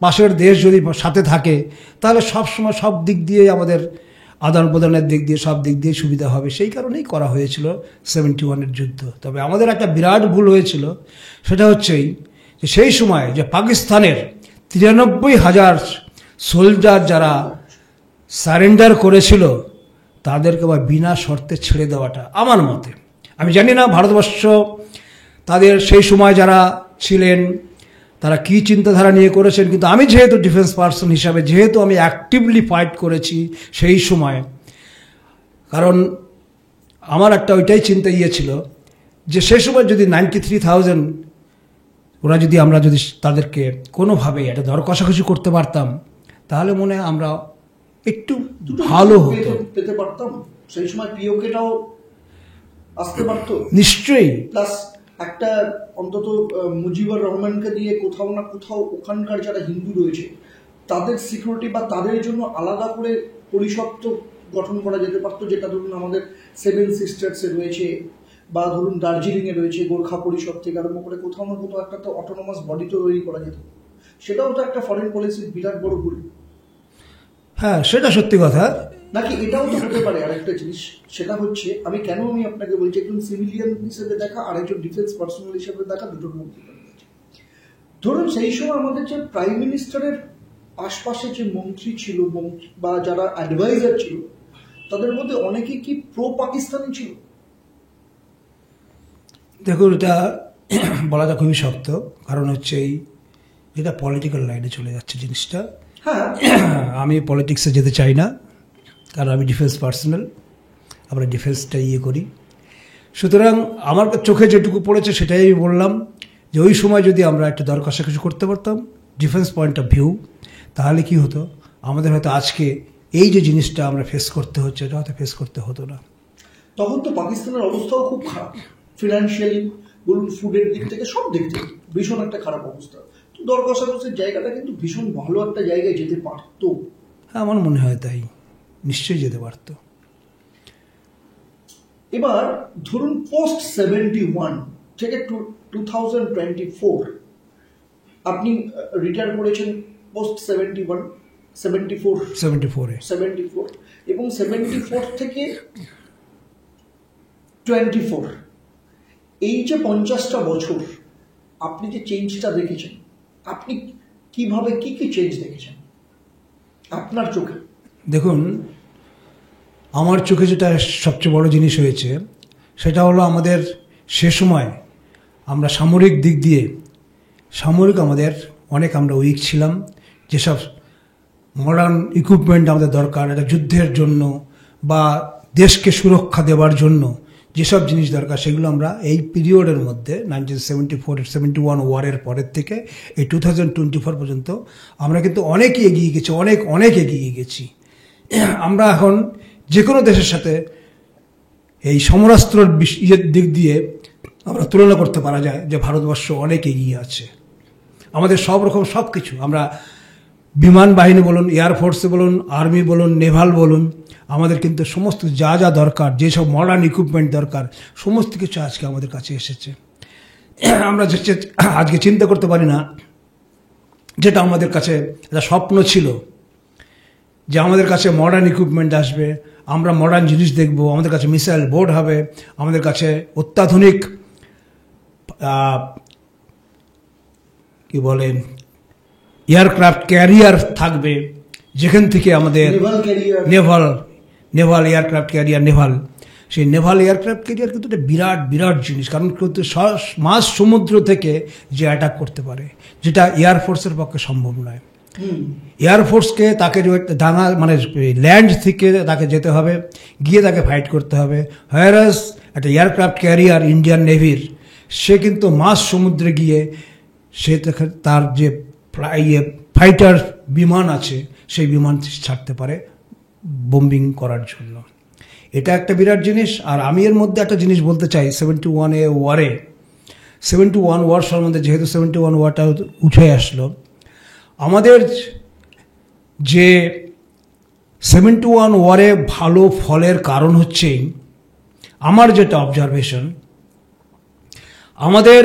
পাশের দেশ যদি সাথে থাকে, তাহলে সবসময় সব দিক দিয়ে আমাদের আদান প্রদানের দিক দিয়ে সব দিক দিয়ে সুবিধা হবে। সেই কারণেই করা হয়েছিল 71-এর যুদ্ধ। তবে আমাদের একটা বিরাট ভুল হয়েছিল, সেটা হচ্ছেই যে সেই সময় যে পাকিস্তানের 93,000 সোলজার যারা সারেন্ডার করেছিল, তাদেরকে আবার বিনা শর্তে ছেড়ে দেওয়াটা আমার মতে, আমি জানি না ভারতবর্ষ তাদের সেই সময় যারা ছিলেন তারা কি চিন্তাধারা নিয়ে করেছেন, কিন্তু আমি যেহেতু ডিফেন্স পার্সন হিসাবে, যেহেতু আমি অ্যাক্টিভলি ফাইট করেছি সেই সময়, কারণ আমার একটা ওইটাই চিন্তা ছিল যে সেই সময় যদি 93,000 ওরা যদি আমরা যদি তাদেরকে কোনোভাবে একটা দর কষাকষি করতে পারতাম, তাহলে মনে হয় আমরা একটু ভালো হতো, পেতে পারতাম। সেই সময় পিওকেটাও আসতে পারতো নিশ্চয়ই। প্লাস একটা অন্তত মুজিবুর রহমানকে দিয়ে কোথাও না কোথাও ওখানকার যারা হিন্দু রয়েছে তাদের সিকিউরিটি বা তাদের জন্য আলাদা করে পরিষদ তো গঠন করা যেতে পারতো, যেটা ধরুন আমাদের 7 সিস্টার্সে রয়েছে, বা ধরুন দার্জিলিংয়ে রয়েছে গোর্খা পরিষদ থেকে আরম্ভ করে কোথাও না কোথাও একটা তো অটোনমাস বডি তো তৈরি করা যেত। সেটাও তো একটা ফরেন পলিসির বিরাট বড় ভুল। হ্যাঁ, সেটা সত্যি কথা। নাকি এটাও তো হতে পারে আরেকটা জিনিস, সেটা হচ্ছে আমি আপনাকে বলছি, একজন সিভিলিয়ান হিসেবে দেখা আর একজন ডিফেন্স পার্সোনাল হিসেবে দেখা দুটোর মধ্যে ধরুন সেই সময় আমাদের যে প্রাইম মিনিস্টারের আশপাশে যে মন্ত্রী ছিল বা যারা অ্যাডভাইজার ছিল, তাদের মধ্যে অনেকে কি প্রো পাকিস্তানি ছিল? দেখুন, এটা বলাটা খুবই শক্ত, কারণ হচ্ছে এই যেটা পলিটিক্যাল লাইনে চলে যাচ্ছে জিনিসটা। হ্যাঁ, আমি পলিটিক্সে যেতে চাই না, কারণ আমি ডিফেন্স পার্সোনাল, আমরা ডিফেন্সটা করি। সুতরাং আমার চোখে যেটুকু পড়েছে সেটাই আমি বললাম, যে ওই সময় যদি আমরা একটা দর কষাকষি করতে পারতাম ডিফেন্স পয়েন্ট অফ ভিউ, তাহলে কি হতো, আমাদের হয়তো আজকে এই যে জিনিসটা আমরা ফেস করতে হচ্ছে এটা হয়তো ফেস করতে হতো না। তখন তো পাকিস্তানের অবস্থাও খুব খারাপ, ফিনান্সিয়ালি বলুন, ফুডের দিক থেকে সব দিক থেকে ভীষণ একটা খারাপ অবস্থা। তো দর কষাকষির জায়গাটা কিন্তু ভীষণ ভালো একটা জায়গায় যেতে পারতো। হ্যাঁ, আমার মনে হয় তাই, নিশ্চয়ই যেতে পারতো। এবার ধরুন পোস্ট 71 থেকে 2024 আপনি রিটায়ার করেছেন পোস্ট 74 এবং 74 থেকে 24 এই যে 50টা বছর আপনি যে চেঞ্জটা দেখেছেন, আপনি কিভাবে কি চেঞ্জ দেখেছেন আপনার চোখে? দেখুন, আমার চোখে যেটা সবচেয়ে বড় জিনিস হয়েছে সেটা হলো আমাদের সে সময় আমরা সামরিক দিক দিয়ে আমাদের অনেক আমরা উইক ছিলাম। যেসব মডার্ন ইকুইপমেন্ট আমাদের দরকার একটা যুদ্ধের জন্য বা দেশকে সুরক্ষা দেওয়ার জন্য যেসব জিনিস দরকার, সেগুলো আমরা এই পিরিয়ডের মধ্যে 1974-71 ওয়ারের পরের থেকে এই 2024 পর্যন্ত আমরা কিন্তু অনেকই এগিয়ে গেছি, অনেক এগিয়ে গেছি। আমরা এখন যে কোনো দেশের সাথে এই সমরাস্ত্রের দিক দিয়ে আমরা তুলনা করতে পারা যায় যে ভারতবর্ষ অনেক এগিয়ে আছে। আমাদের সব রকম সব কিছু, আমরা বিমান বাহিনী বলুন, এয়ারফোর্সে বলুন, আর্মি বলুন, নেভাল বলুন, আমাদের কিন্তু সমস্ত যা যা দরকার, যেসব মডার্ন ইকুইপমেন্ট দরকার, সমস্ত কিছু আজকে আমাদের কাছে এসেছে। আমরা আজকে চিন্তা করতে পারি না, যেটা আমাদের কাছে একটা স্বপ্ন ছিল যে আমাদের কাছে মডার্ন ইকুইপমেন্ট আসবে, আমরা মডার্ন জিনিস দেখব, আমাদের কাছে মিসাইল বোর্ড হবে, আমাদের কাছে অত্যাধুনিক কি বলেন এয়ারক্রাফট ক্যারিয়ার থাকবে, যেখান থেকে আমাদের নেভাল এয়ারক্রাফট ক্যারিয়ার নেভাল সেই নেভাল এয়ারক্রাফট ক্যারিয়ার কিন্তু একটা বিরাট বিরাট জিনিস, কারণ কিন্তু মাঝ সমুদ্র থেকে যে অ্যাটাক করতে পারে, যেটা এয়ারফোর্সের পক্ষে সম্ভব নয়। এয়ারফোর্সকে তাকে ডাঙা মানে ল্যান্ড থেকে তাকে যেতে হবে, গিয়ে তাকে ফাইট করতে হবে। হোয়ারাস একটা এয়ারক্রাফট ক্যারিয়ার ইন্ডিয়ান নেভির, সে কিন্তু মাঝ সমুদ্রে গিয়ে সে তার যে ফাইটার বিমান আছে সেই বিমান ছাড়তে পারে বোম্বিং করার জন্য। এটা একটা বিরাট জিনিস। আর আমি এর মধ্যে একটা জিনিস বলতে চাই, 71 ওয়ারে 71 ওয়ার সম্বন্ধে, যেহেতু 71 ওয়ারটা উঠে আসলো, আমাদের যে 71 ওয়ারে ভালো ফলের কারণ হচ্ছে, আমার যেটা অবজারভেশন, আমাদের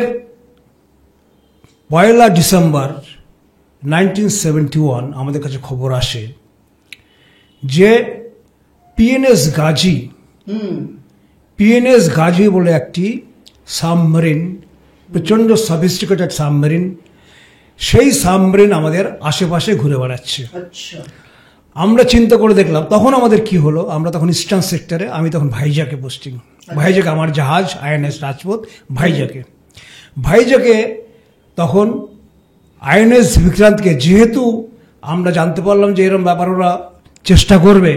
1 ডিসেম্বর 1971 আমাদের কাছে খবর আসে যে পিএনএস গাজী বলে একটি সাবমেরিন, প্রচণ্ড সফিস্টিকেটেড সাবমেরিন, সেই সাবমেরিন আমাদের আশেপাশে ঘুরে বেড়াচ্ছে। আমরা চিন্তা করে দেখলাম, তখন আমাদের কি হলো, আমরা তখন ইস্টার্ন সেক্টরে, আমি তখন ভাইজাকে পোস্টিং, ভাইজাকে আমার জাহাজ আইএনএস রাজপুত ভাইজাকে তখন আইএনএস বিক্রান্তকে, যেহেতু আমরা জানতে পারলাম যে এরকম ব্যাপার ওরা চেষ্টা করবে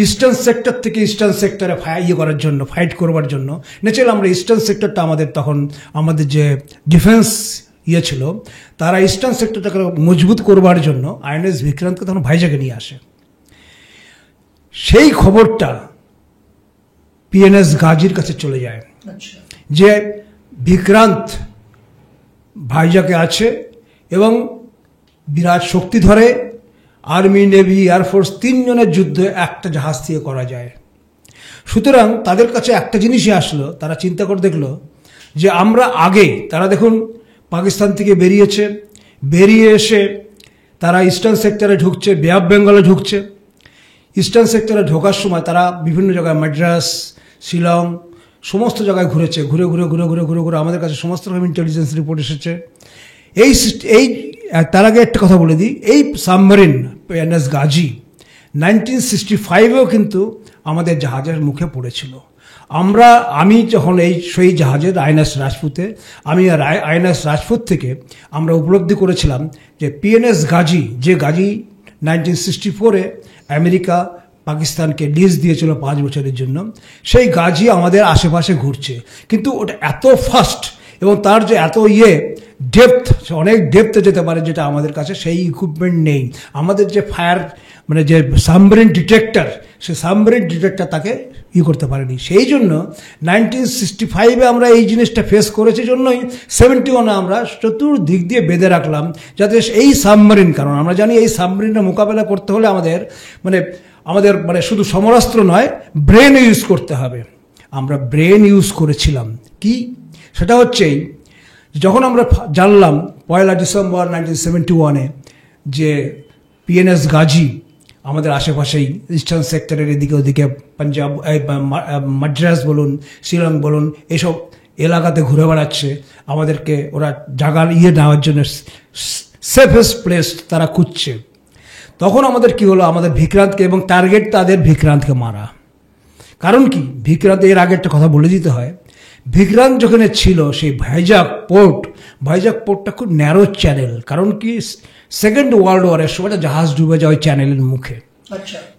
ইস্টার্ন সেক্টর থেকে ইস্টার্ন সেক্টরে করার জন্য, ফাইট করবার জন্য, ন্যাচারালি আমরা ইস্টার্ন সেক্টরটা আমাদের তখন আমাদের যে ডিফেন্স ছিল, তারা ইস্টার্ন সেক্টরটাকে মজবুত করবার জন্য আইএনএস বিক্রান্তকে তখন ভাইজাকে নিয়ে আসে। সেই খবরটা পিএনএস গাজীর কাছে চলে যায় যে বিক্রান্ত ভাইজাকে আছে এবং বিরাট শক্তি ধরে, আর্মি, নেভি, এয়ারফোর্স তিনজনের যুদ্ধ একটা জাহাজ থেকে করা যায়। সুতরাং তাদের কাছে একটা জিনিসই আসলো, তারা চিন্তা করে দেখলো যে আমরা আগে, তারা দেখুন পাকিস্তান থেকে বেরিয়ে এসে তারা ইস্টার্ন সেক্টরে ঢুকছে, বে অফ বেঙ্গলে ঢুকছে। ইস্টার্ন সেক্টরে ঢোকার সময় তারা বিভিন্ন জায়গায়, মাদ্রাস, শিলং, সমস্ত জায়গায় ঘুরেছে, ঘুরে আমাদের কাছে সমস্ত রকম ইন্টেলিজেন্স রিপোর্ট এসেছে। এই তার আগে একটা কথা বলে দিই, এই সাবমেরিন পিএনএস গাজী 1965-এও কিন্তু আমাদের জাহাজের মুখে পড়েছিল। আমি যখন সেই জাহাজের আইএনএস রাজপুতে, আইএনএস রাজপুত থেকে আমরা উপলব্ধি করেছিলাম যে পিএনএস গাজী, যে গাজী 1964-এ আমেরিকা পাকিস্তানকে লিজ দিয়েছিল 5 বছরের জন্য, সেই গাজী আমাদের আশেপাশে ঘুরছে। কিন্তু ওটা এত ফাস্ট এবং তার যে এত ডেপথ, অনেক ডেপথে যেতে পারে, যেটা আমাদের কাছে সেই ইকুইপমেন্ট নেই। আমাদের যে ফায়ার মানে যে সাবমেরিন ডিটেক্টর, সেই সাবমেরিন ডিটেক্টর তাকে করতে পারেনি। সেই জন্য 1965-এ আমরা এই জিনিসটা ফেস করেছি, জন্যই 71-এ আমরা চতুর্দিক দিয়ে বেঁধে রাখলাম যাতে এই সাবমেরিন, কারণ আমরা জানি এই সাবমেরিনের মোকাবেলা করতে হলে আমাদের মানে শুধু সমরাস্ত্র নয়, ব্রেন ইউজ করতে হবে। আমরা ব্রেন ইউজ করেছিলাম কি, সেটা হচ্ছেই যখন আমরা জানলাম 1 ডিসেম্বর 1971-এ যে পিএনএস গাজী আমাদের আশেপাশেই ইস্টার্ন সেক্টরের এদিকে ওদিকে পাঞ্জাব, মাদ্রাস বলুন, শিলং বলুন, এসব এলাকাতে ঘুরে বেড়াচ্ছে, আমাদেরকে ওরা জায়গার নেওয়ার জন্য সেফেস্ট প্লেস তারা খুঁজছে, তখন আমাদের কি হলো, আমাদের বিক্রান্তকে, এবং টার্গেট তাদের বিক্রান্তকে মারা। কারণ কি, বিক্রান্ত, এর আগে একটা কথা বলে দিতে হয়, বিক্রান্ত যেখানে ছিল সেই ভাইজাক পোর্টটা খুব ন্যারো চ্যানেল। কারণ কি, সেকেন্ড ওয়ার্ল্ড ওয়ারের সময় জাহাজ ডুবে যায় ওই চ্যানেলের মুখে।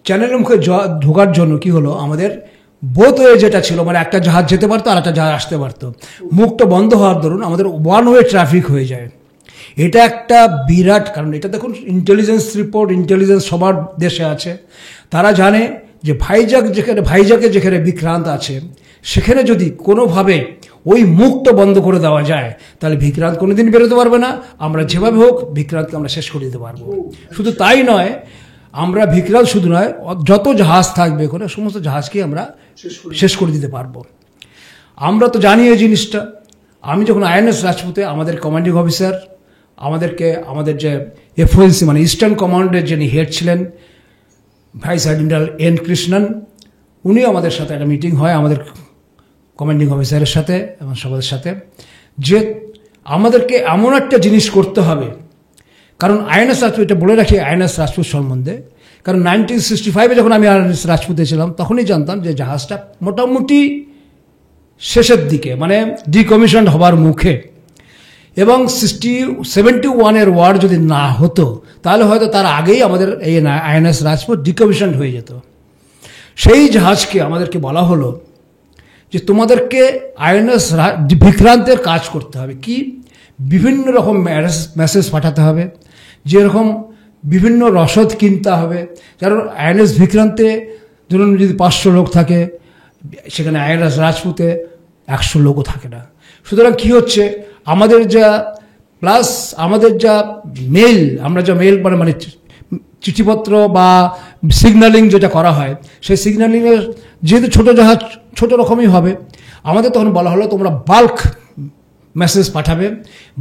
চ্যানেলের মুখে ঢোকার জন্য কি হলো, আমাদের বোথ ওয়ে যেটা ছিল, মানে একটা জাহাজ যেতে পারতো আর একটা জাহাজ আসতে পারতো, মুখটা বন্ধ হওয়ার দরুন আমাদের ওয়ান ওয়ে ট্রাফিক হয়ে যায়। এটা একটা বিরাট কারণ। এটা দেখুন, ইন্টেলিজেন্স রিপোর্ট, ইন্টেলিজেন্স সবার দেশে আছে, তারা জানে যে ভাইজাকে যেখানে বিক্রান্ত আছে, সেখানে যদি কোনোভাবে ওই মুখটা বন্ধ করে দেওয়া যায়, তাহলে বিক্রান্ত কোনোদিন বেরোতে পারবে না। আমরা যেভাবে হোক বিক্রান্তকে আমরা শেষ করে দিতে পারবো। শুধু তাই নয়, আমরা বিক্রান্ত শুধু নয়, যত জাহাজ থাকবে ওখানে সমস্ত জাহাজকে আমরা শেষ করে দিতে পারবো। আমরা তো জানি এই জিনিসটা। আমি যখন আইএনএস রাজপুতে, আমাদের কমান্ডিং অফিসার, আমাদের যে এফওএনসি মানে ইস্টার্ন কমান্ডের যিনি হেড ছিলেন, ভাইস অ্যাডমিরাল এন কৃষ্ণন, উনি আমাদের সাথে একটা মিটিং হয় আমাদের কমান্ডিং অফিসারের সাথে এবং সবার সাথে, যে আমাদেরকে এমন একটা জিনিস করতে হবে। কারণ আইএনএস রাজপুত, এটা বলে রাখি আইএনএস রাজপুত সম্বন্ধে, কারণ 1965 যখন আমি আইএনএস রাজপুতে ছিলাম তখনই জানতাম যে জাহাজটা মোটামুটি শেষের দিকে, মানে ডিকমিশন হবার মুখে, এবং 71-এর ওয়ার যদি না হতো তাহলে হয়তো তার আগেই আমাদের এই আইএনএস রাজপুত ডিকমিশন হয়ে যেত। সেই জাহাজকে আমাদেরকে বলা হলো যে তোমাদেরকে আইএনএস বিক্রান্তের কাজ করতে হবে। কি? বিভিন্ন রকম মেসেজ পাঠাতে হবে, যেরকম বিভিন্ন রসদ কিনতে হবে। কারণ আইএনএস বিক্রান্তে ধরুন যদি 500 লোক থাকে, সেখানে আইএনএস রাজপুতে 100 লোকও থাকে না। সুতরাং কি হচ্ছে, আমাদের যা প্লাস আমাদের যা মেল, আমরা যা মেল মানে চিঠিপত্র বা সিগন্যালিং যেটা করা হয়, সেই সিগন্যালিংয়ের যেহেতু ছোটো জাহাজ ছোটো রকমই হবে, আমাদের তখন বলা হলো তোমরা বাল্ক মেসেজ পাঠাবে,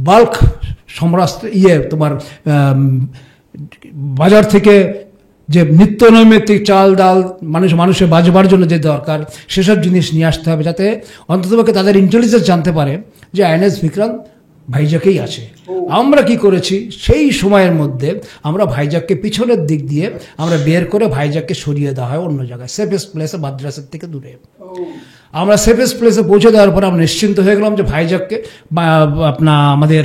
বাল্ক সমরাস্ত্র তোমার বাজার থেকে যে নিত্য নৈমিত্তিক চাল ডাল মানুষের বাজবার জন্য যে দরকার সেসব জিনিস নিয়ে আসতে হবে, যাতে অন্ততপক্ষে তাদের ইন্টেলিজেন্স জানতে পারে যে আইএনএস বিক্রান্ত ভাইজাকেই আছে। আমরা কি করেছি, সেই সময়ের মধ্যে আমরা ভাইজাককে পিছনের দিক দিয়ে আমরা বের করে ভাইজাককে সরিয়ে দেওয়া হয় অন্য জায়গায়, সেফেস্ট প্লেসে, মাদ্রাসের থেকে দূরে। আমরা সেফেস্ট প্লেসে পৌঁছে দেওয়ার পর আমরা নিশ্চিন্ত হয়ে গেলাম যে ভাইজাককে আমাদের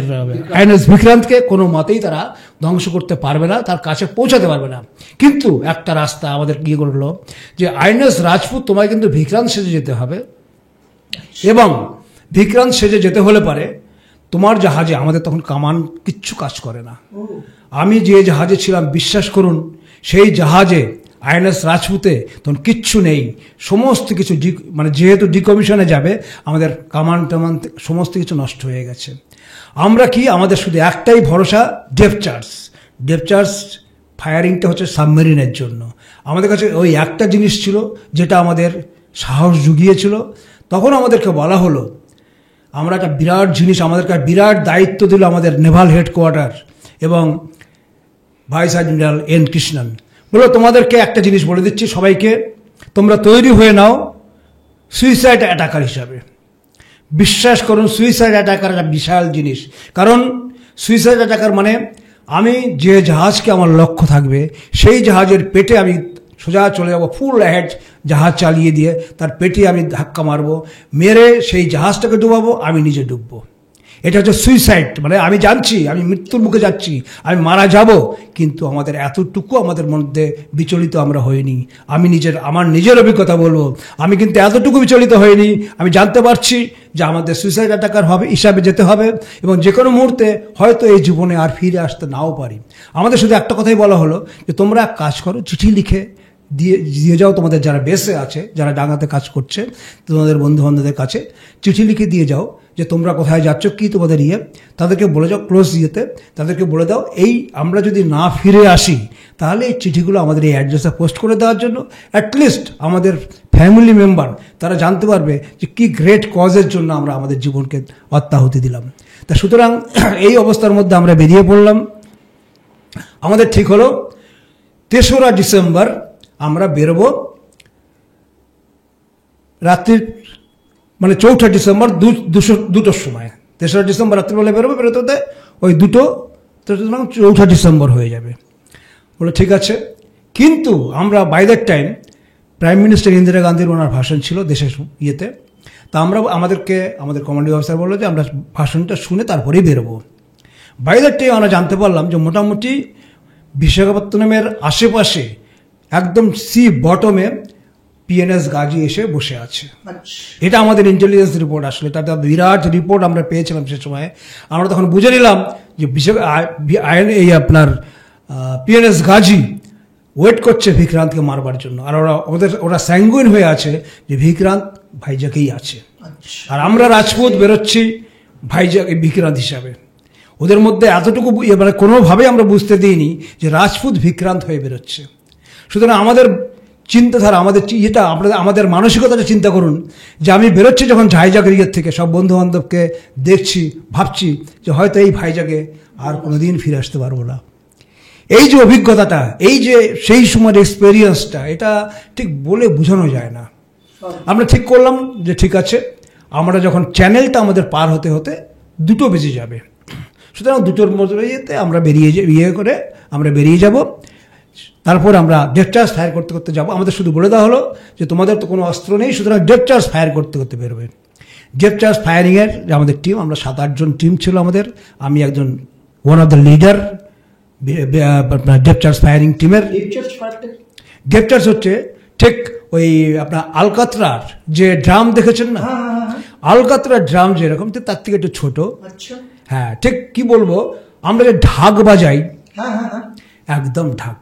আইএনএস বিক্রান্তকে কোনো মতেই তারা ধ্বংস করতে পারবে না, তার কাছে পৌঁছাতে পারবে না। কিন্তু একটা রাস্তা আমাদের কি করলো, যে আইএনএস রাজপুত তোমায় কিন্তু বিক্রান্ত সেজে যেতে হবে, এবং বিক্রান্ত সেজে যেতে হলে পারে তোমার জাহাজে, আমাদের তখন কামান কিচ্ছু কাজ করে না, আমি যে জাহাজে ছিলাম বিশ্বাস করুন সেই জাহাজে আইএনএস রাজপুতে তখন কিচ্ছু নেই, সমস্ত কিছু মানে যেহেতু ডিকমিশনে যাবে আমাদের কামান টামান সমস্ত কিছু নষ্ট হয়ে গেছে। আমরা কি, আমাদের শুধু একটাই ভরসা, ডেপথ চার্জ ফায়ারিংটা হচ্ছে সাবমেরিনের জন্য। আমাদের কাছে ওই একটা জিনিস ছিল যেটা আমাদের সাহস জুগিয়েছিল। তখন আমাদেরকে বলা হলো, আমরা একটা বিরাট জিনিস, আমাদেরকে বিরাট দায়িত্ব দিল আমাদের নেভাল হেডকোয়ার্টার এবং ভাইস অ্যাডমিরাল এন কৃষ্ণন, বললো তোমাদেরকে একটা জিনিস বলে দিচ্ছি সবাইকে, তোমরা তৈরি হয়ে নাও সুইসাইড অ্যাটাকার হিসাবে। বিশ্বাস করুন, সুইসাইড অ্যাটাকার একটা বিশাল জিনিস। কারণ সুইসাইড অ্যাটাকার মানে আমি যে জাহাজকে আমার লক্ষ্য থাকবে সেই জাহাজের পেটে আমি সোজা চলে যাব, ফুল হেড জাহাজ চালিয়ে দিয়ে তার পেটে আমি ধাক্কা মারবো, মেরে সেই জাহাজটাকে ডুবাবো, আমি নিজে ডুববো। এটা হচ্ছে সুইসাইড, মানে আমি জানছি আমি মৃত্যুর মুখে যাচ্ছি, আমি মারা যাব, কিন্তু আমাদের এতটুকু আমাদের মধ্যে বিচলিত আমরা হইনি। আমি আমার নিজের অভিজ্ঞতা বলবো, আমি কিন্তু এতটুকু বিচলিত হইনি। আমি জানতে পারছি যে আমাদের সুইসাইড অ্যাটাকার হবে হিসাবে যেতে হবে, এবং যে কোনো মুহূর্তে হয়তো এই জীবনে আর ফিরে আসতে নাও পারি। আমাদের শুধু একটা কথাই বলা হলো যে তোমরা কাজ করো, চিঠি লিখে দিয়ে যাও তোমাদের যারা বেসে আছে, যারা ডাঙাতে কাজ করছে, তোমাদের বন্ধুবান্ধবদের কাছে চিঠি লিখে দিয়ে যাও যে তোমরা কোথায় যাচ্ছ, কি তোমাদের তাদেরকে বলে যাও, ক্লোজ ইয়েতে তাদেরকে বলে দাও এই আমরা যদি না ফিরে আসি তাহলে এই চিঠিগুলো আমাদের এই অ্যাড্রেসে পোস্ট করে দেওয়ার জন্য। অ্যাটলিস্ট আমাদের ফ্যামিলি মেম্বার তারা জানতে পারবে যে কি গ্রেট কজের জন্য আমরা আমাদের জীবনকে অত্যাহুতি দিলাম। তা সুতরাং এই অবস্থার মধ্যে আমরা বেরিয়ে পড়লাম। আমাদের ঠিক হলো 3রা ডিসেম্বর আমরা বেরোবো রাত্রির, মানে 4ঠা ডিসেম্বর 2টোর সময়। 3রা ডিসেম্বর রাত্রিবেলা বেরোবো, বেরোতে ওই 4ঠা ডিসেম্বর হয়ে যাবে। বলে ঠিক আছে, কিন্তু আমরা by that time prime minister Indira গান্ধীর ওনার ভাষণ ছিল দেশের ইয়েতে, তা আমরা আমাদের কমান্ডিং অফিসার বললো যে আমরা ভাষণটা শুনে তারপরেই বেরোবো। বাই দ্যাট টাইম আমরা জানতে পারলাম যে মোটামুটি বিশাখাপত্তনমের আশেপাশে একদম সি বটমে পিএনএস গাজী এসে বসে আছে। এটা আমাদের ইন্টেলিজেন্স রিপোর্ট, আসলে এটা একটা বিরাট রিপোর্ট আমরা পেয়েছিলাম সে সময়। আমরা তখন বুঝে নিলাম যে এই আপনার পিএনএস গাজী ওয়েট করছে বিক্রান্তকে মারবার জন্য, আর ওরা স্যাঙ্গুইন হয়ে আছে যে বিক্রান্ত ভাইজাকেই আছে, আর আমরা রাজপুত বেরোচ্ছি বিক্রান্ত হিসাবে। ওদের মধ্যে এতটুকু মানে কোনোভাবেই আমরা বুঝতে দিইনি যে রাজপুত বিক্রান্ত হয়ে বেরোচ্ছে। সুতরাং আমাদের চিন্তাধারা, আমাদের মানসিকতাটা চিন্তা করুন যে আমি বেরোচ্ছি যখন ভাইজাক রিগের থেকে, সব বন্ধু বান্ধবকে দেখছি, ভাবছি যে হয়তো এই ভাইজাকে আর কোনোদিন ফিরে আসতে পারবো না। এই যে অভিজ্ঞতাটা, এই যে সেই সময়ের এক্সপেরিয়েন্সটা, এটা ঠিক বলে বোঝানো যায় না। আমরা ঠিক করলাম যে ঠিক আছে, আমরা যখন চ্যানেলটা আমাদের পার হতে হতে 2টো বেজে যাবে, সুতরাং 2টোর মধ্যে আমরা বেরিয়ে যাব। তারপর আমরা ডেপ্থ চার্জ ফায়ার করতে করতে যাবো। আমাদের শুধু বলে দেওয়া হলো যে তোমাদের তো কোনো অস্ত্র নেই, সুতরাং ডেপ্থ চার্জ ফায়ার করতে করতে বেরোবে। ডেপ্থ চার্জ ফায়ারিংয়ের যে আমাদের টিম, আমরা 7-8 জন টিম ছিল আমাদের, আমি একজন one of the leader depth charge firing টিমের। ডেপ্থ চার্জ হচ্ছে ঠিক ওই আপনার আলকাতরার যে ড্রাম দেখেছেন না, আলকাতরার ড্রাম যেরকম তার থেকে একটু ছোট। হ্যাঁ, ঠিক কি বলবো, আমরা যে ঢাক বাজাই, একদম ঢাক,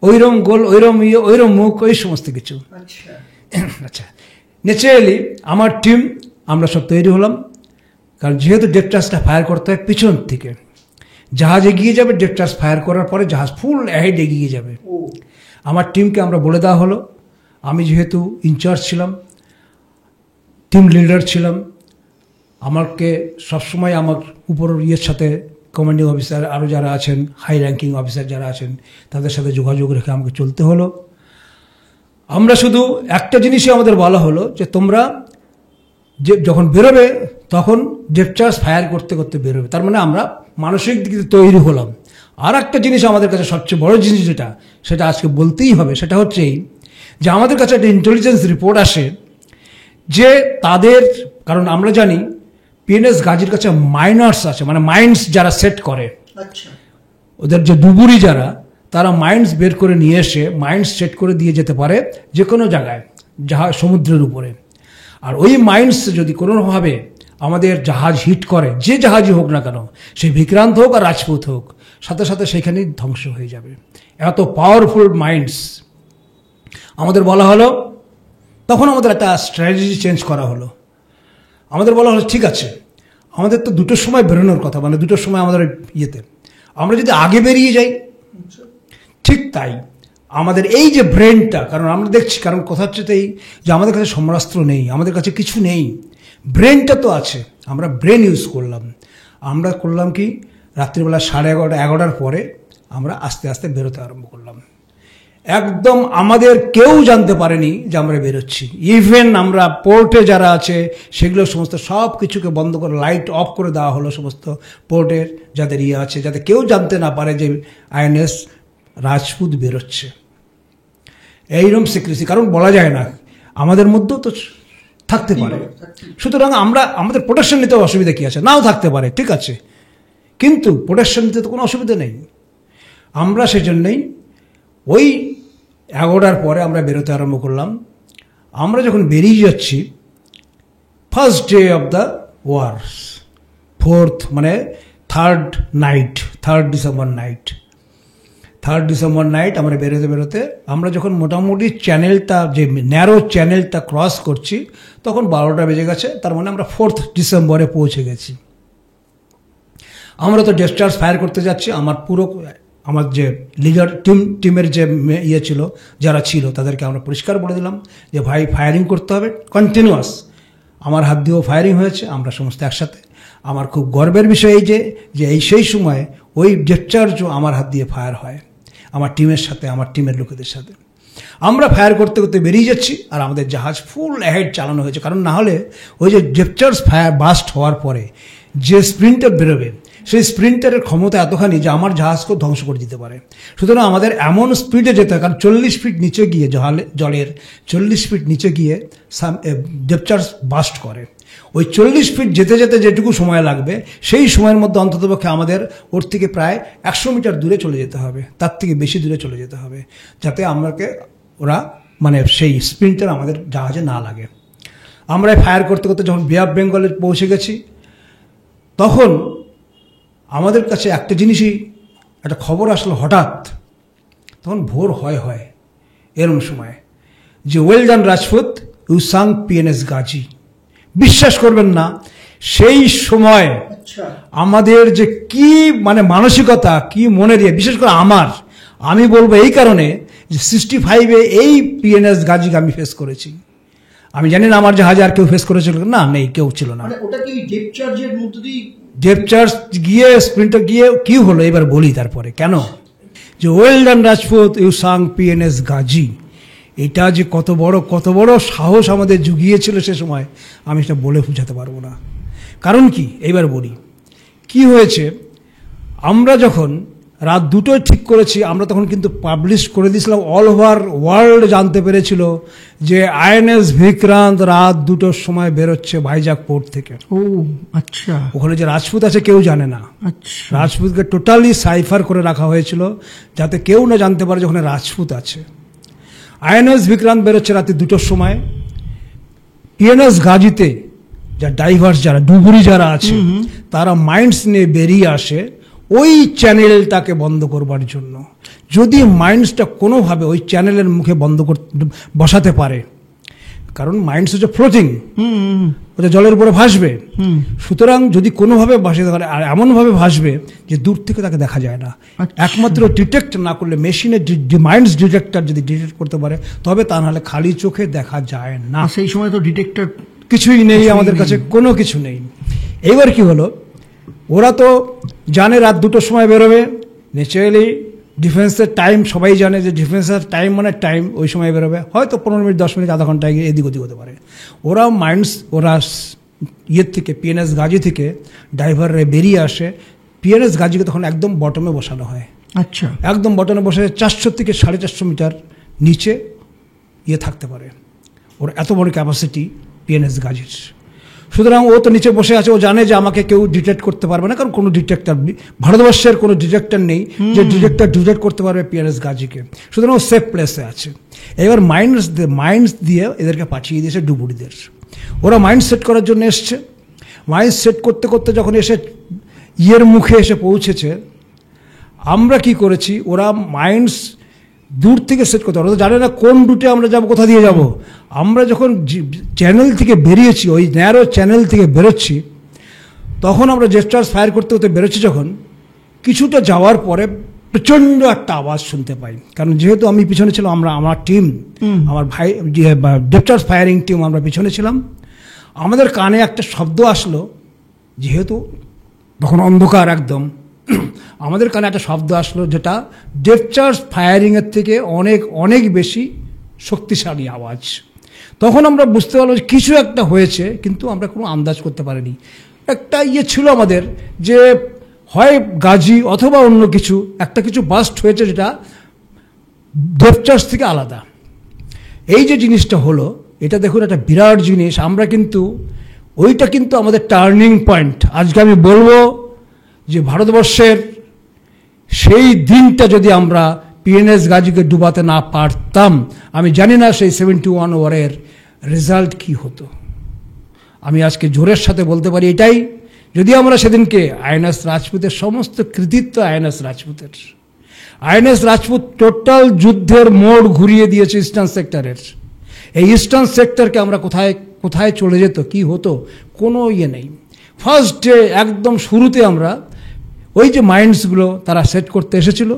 ওইরম গোল, ওইরম ইয়ে, ওইরম মুখ, ওই সমস্ত কিছু। আচ্ছা, ন্যাচারালি আমার টিম আমরা সব তৈরি হলাম, কারণ যেহেতু ডেপ্থ চার্জটা ফায়ার করতে হয় পিছন থেকে, জাহাজ এগিয়ে যাবে, ডেপ্থ চার্জ ফায়ার করার পরে জাহাজ ফুল অ্যাহেড এগিয়ে যাবে। আমার টিমকে আমরা বলে দেওয়া হলো, আমি যেহেতু ইনচার্জ ছিলাম, টিম লিডার ছিলাম, আমাকে সবসময় আমার উপর ইয়ের সাথে কমান্ডিং অফিসার আরও যারা আছেন, হাই র্যাঙ্কিং অফিসার যারা আছেন, তাদের সাথে যোগাযোগ রেখে আমাকে চলতে হলো। আমরা শুধু একটা জিনিসই আমাদের বলা হলো যে তোমরা যে যখন বেরোবে তখন ডেপ্থ চার্জ ফায়ার করতে করতে বেরোবে। তার মানে আমরা মানসিক দিক থেকে তৈরি হলাম। আর একটা জিনিস আমাদের কাছে সবচেয়ে বড় জিনিস সেটা আজকে বলতেই হবে, সেটা হচ্ছে এই যে আমাদের কাছে একটা ইন্টেলিজেন্স রিপোর্ট আসে যে তাদের, কারণ আমরা জানি পিএনএস গাজীর কাছে মাইনার্স আছে, মানে মাইন্ডস যারা সেট করে, ওদের যে ডুবুরি যারা, তারা মাইন্ডস বের করে নিয়ে এসে মাইন্ডস সেট করে দিয়ে যেতে পারে যে কোনো জায়গায়, সমুদ্রের উপরে। আর ওই মাইন্ডস যদি কোনোভাবে আমাদের জাহাজ হিট করে, যে জাহাজই হোক না কেন, সে বিক্রান্ত হোক আর রাজপুত হোক, সাথে সাথে সেখানেই ধ্বংস হয়ে যাবে। এত পাওয়ারফুল মাইন্ডস। আমাদের বলা হলো, তখন আমাদের একটা স্ট্র্যাটেজি চেঞ্জ করা হলো। আমাদের বলা হলো ঠিক আছে, আমাদের তো 2টোর সময় বেরোনোর কথা, মানে 2টোর সময় আমাদের ইয়েতে, আমরা যদি আগে বেরিয়ে যাই, ঠিক তাই আমাদের এই যে ব্রেনটা, কারণ আমরা দেখছি, কারণ কথা হচ্ছে এই যে আমাদের কাছে সমরাস্ত্র নেই, আমাদের কাছে কিছু নেই, ব্রেনটা তো আছে, আমরা ব্রেন ইউজ করলাম। আমরা করলাম কি, রাত্রিবেলা 11:30-11টার পরে আমরা আস্তে আস্তে বেরোতে আরম্ভ করলাম। একদম আমাদের কেউ জানতে পারেনি যে আমরা বেরোচ্ছি। ইভেন আমরা পোর্টে যারা আছে সেগুলো সমস্ত সব কিছুকে বন্ধ করে, লাইট অফ করে দেওয়া হলো সমস্ত পোর্টের যাদের ইয়ে আছে, যাতে কেউ জানতে না পারে যে আইএনএস রাজপুত বেরোচ্ছে। এইরকম সিক্রেসি, কারণ বলা যায় না, আমাদের মধ্যেও তো থাকতে পারে। সুতরাং আমাদের প্রোটেকশন নিতে অসুবিধা কী আছে, নাও থাকতে পারে, ঠিক আছে, কিন্তু প্রোটেকশন নিতে তো কোনো অসুবিধা নেই। আমরা সেজন্যই ওই 11টার পরে আমরা বেরোতে আরম্ভ করলাম। আমরা যখন বেরিয়ে যাচ্ছি, first day of the war, 4th মানে 3rd ডিসেম্বর নাইট আমরা বেরোতে আমরা যখন মোটামুটি চ্যানেলটা, যে ন্যারো চ্যানেলটা ক্রস করছি, তখন 12টা বেজে গেছে। তার মানে আমরা 4th ডিসেম্বরে পৌঁছে গেছি। আমরা তো ডেপ্থ চার্জ ফায়ার করতে যাচ্ছি। আমার যে লিডার টিমের যে ইয়ে ছিল, যারা ছিল, তাদেরকে আমরা পরিষ্কার বলে দিলাম যে ভাই, ফায়ারিং করতে হবে কন্টিনিউয়াস। আমার হাত দিয়েও ফায়ারিং হয়েছে, আমরা সমস্ত একসাথে। আমার খুব গর্বের বিষয় এই যে সেই সময় ওই ডেপ্থ চার্জও আমার হাত দিয়ে ফায়ার হয়, আমার টিমের সাথে, আমার টিমের লোকেদের সাথে। আমরা ফায়ার করতে করতে বেরিয়ে যাচ্ছি, আর আমাদের জাহাজ ফুল অ্যাহেড চালানো হয়েছে। কারণ না হলে ওই যে ডেপ্থ চার্জ ফায়ার বাস্ট হওয়ার পরে যে স্প্রিন্টার বেরোবে, সেই স্প্রিন্টারের ক্ষমতা এতখানি যে আমার জাহাজকেও ধ্বংস করে দিতে পারে। সুতরাং আমাদের এমন স্পিডে যেতে হয়, কারণ 40 ফিট নিচে গিয়ে, জলের 40 ফিট নিচে গিয়ে ডেপ্থ চার্জ বাস্ট করে। ওই 40 ফিট যেতে যেতে যেটুকু সময় লাগবে, সেই সময়ের মধ্যে অন্ততপক্ষে আমাদের ওর থেকে প্রায় 100 মিটার দূরে চলে যেতে হবে, তার থেকে বেশি দূরে চলে যেতে হবে, যাতে ওরা মানে সেই স্প্রিন্টার আমাদের জাহাজে না লাগে। আমরা ফায়ার করতে করতে যখন বে অফ বেঙ্গলে পৌঁছে গেছি, তখন আমাদের কাছে একটা জিনিসই, একটা খবর আসলো হঠাৎ, তখন ভোর হয় এরম সময়, যে well done Rajput, you sunk PNS Ghazi. বিশ্বাস করবেন না, সেই সময় আমাদের যে কি মানে মানসিকতা, কি মনে দিয়ে, বিশেষ করে আমি বলবো এই কারণে যে 65-এ এই পিএনএস গাজীকে আমি ফেস করেছি। আমি জানি না আমার জাহাজে আর কেউ ফেস করেছিল না, নেই, কেউ ছিল না। ওটা কি ডেপ্থ চার্জের মধ্যে দিয়ে, ডেপ্থ চার্জ গিয়ে স্প্রিন্টার গিয়ে কি হলো এবার বলি। তারপরে কেন যে well done Rajput, you sunk PNS Ghazi, এটা যে কত বড় সাহস আমাদের জুগিয়েছিল সে সময়, আমি সেটা বলে বোঝাতে পারবো না। কারণ কি, এইবার বলি কি হয়েছে। আমরা যখন রাত 2টোয় ঠিক করেছি, আমরা তখন কিন্তু পাবলিশ করে দিয়েছিলাম, অল ওভার ওয়ার্ল্ড জানতে পেরেছিল যে আইএনএস বিক্রান্ত রাত 2টোর সময় বেরোচ্ছে ভাইজাগ পোর্ট থেকে। ও আচ্ছা ওখানে যে রাজপুত আছে কেউ জানে না, আচ্ছা রাজপুতকে টোটালি সাইফার করে রাখা হয়েছিল যাতে কেউ না জানতে পারে যে ওখানে রাজপুত আছে। আইএনএস বিক্রান্ত বেরোচ্ছে রাতে 2টোর সময়। পিএনএস গাজীতে যা ডাইভার্স যারা ডুবুরি যারা আছে তারা মাইন্ডস নিয়ে বেরিয়ে আসে ওই চ্যানেলটাকে বন্ধ করবার জন্য। যদি মাইন্ডসটা কোনোভাবে ওই চ্যানেলের মুখে বন্ধ করতে বসাতে পারে, কারণ মাইন্ডস হচ্ছে ফ্লোটিং, ওটা জলের উপরে ভাসবে, সুতরাং যদি কোনোভাবে ভাসতে পারে, আর এমনভাবে ভাসবে যে দূর থেকে তাকে দেখা যায় না, একমাত্র ডিটেক্ট না করলে মেশিনের মাইন্ডস ডিটেক্টর যদি ডিটেক্ট করতে পারে তবে, তা নাহলে খালি চোখে দেখা যায় না। সেই সময় তো ডিটেক্টর কিছুই নেই আমাদের কাছে, কোনো কিছু নেই। এইবার কি হলো, ওরা তো জানে রাত 2টোর সময় বেরোবে, ন্যাচারালি ডিফেন্সের টাইম সবাই জানে যে ডিফেন্সের টাইম মানে টাইম, ওই সময় বেরোবে, হয়তো 15 মিনিট 10 মিনিট আধা ঘন্টা এদিক ওদিক হতে পারে। ওরা ইয়ের থেকে পিএনএস গাজী থেকে ড্রাইভাররা বেরিয়ে আসে, পিএনএস গাজীকে তখন একদম বটমে বসানো হয়। আচ্ছা একদম বটমে বসে 400 থেকে 450 মিটার নিচে থাকতে পারে, ওর এত বড় ক্যাপাসিটি পিএনএস গাজীর। সুতরাং ও তো নিচে বসে আছে, ও জানে যে আমাকে কেউ ডিটেক্ট করতে পারবে না, কারণ কোনো ডিটেক্টর ভারতবর্ষের কোনো ডিটেক্টর নেই যে ডিটেক্ট করতে পারবে পিএনএস গাজীকে, সুতরাং ও সেফ প্লেসে আছে। এবার মাইন্ডস দিয়ে এদেরকে পাঠিয়ে দিয়েছে ডুবুরিদের। ওরা মাইন্ড সেট করার জন্য এসছে, মাইন্ড সেট করতে করতে যখন এসে মুখে এসে পৌঁছেছে, আমরা কি করেছি, ওরা মাইন্ডস দূর থেকে সেট করতে, ওরা তো জানে না কোন রুটে আমরা যাবো, কোথা দিয়ে যাব। আমরা যখন চ্যানেল থেকে বেরিয়েছি, ওই ন্যারো চ্যানেল থেকে বেরোচ্ছি, তখন আমরা জেস্টার্স ফায়ার করতে করতে বেরোচ্ছি, যখন কিছুটা যাওয়ার পরে প্রচণ্ড একটা আওয়াজ শুনতে পাই, কারণ যেহেতু আমি পিছনে ছিলাম, আমার টিম, আমার ভাই জেস্টার্স ফায়ারিং টিম, আমরা পিছনে ছিলাম। আমাদের কানে একটা শব্দ আসলো, যেহেতু তখন অন্ধকার একদম, আমাদের কানে একটা শব্দ আসলো যেটা ডিসচার্জ ফায়ারিংয়ের থেকে অনেক অনেক বেশি শক্তিশালী আওয়াজ। তখন আমরা বুঝতে পারলাম যে কিছু একটা হয়েছে, কিন্তু আমরা কোনো আন্দাজ করতে পারিনি। একটা ছিল আমাদের যে হয় গাজী অথবা অন্য কিছু একটা কিছু বাস্ট হয়েছে, যেটা ডিসচার্জ থেকে আলাদা। এই যে জিনিসটা হলো, এটা দেখুন একটা বিরাট জিনিস। আমরা কিন্তু ওইটা কিন্তু আমাদের টার্নিং পয়েন্ট। আজকে আমি বলবো যে ভারতবর্ষের সেই দিনটা যদি আমরা পিএনএস গাজীকে ডুবাতে না পারতাম, আমি জানি না সেই 71 ওভারের রেজাল্ট কি হতো। আমি আজকে জোরের সাথে বলতে পারি এটাই, যদি আমরা সেদিনকে আইএনএস রাজপুতের সমস্ত কৃতিত্ব আইএনএস রাজপুতের, আইএনএস রাজপুত টোটাল যুদ্ধের মোড় ঘুরিয়ে দিয়েছে ইস্টার্ন সেক্টরের। এই ইস্টার্ন সেক্টরকে আমরা কোথায় কোথায় চলে যেত, কি হতো, কোনো নেই। ফার্স্ট ডে একদম শুরুতে আমরা ওই যে মাইন্ডসগুলো তারা সেট করতে এসেছিল,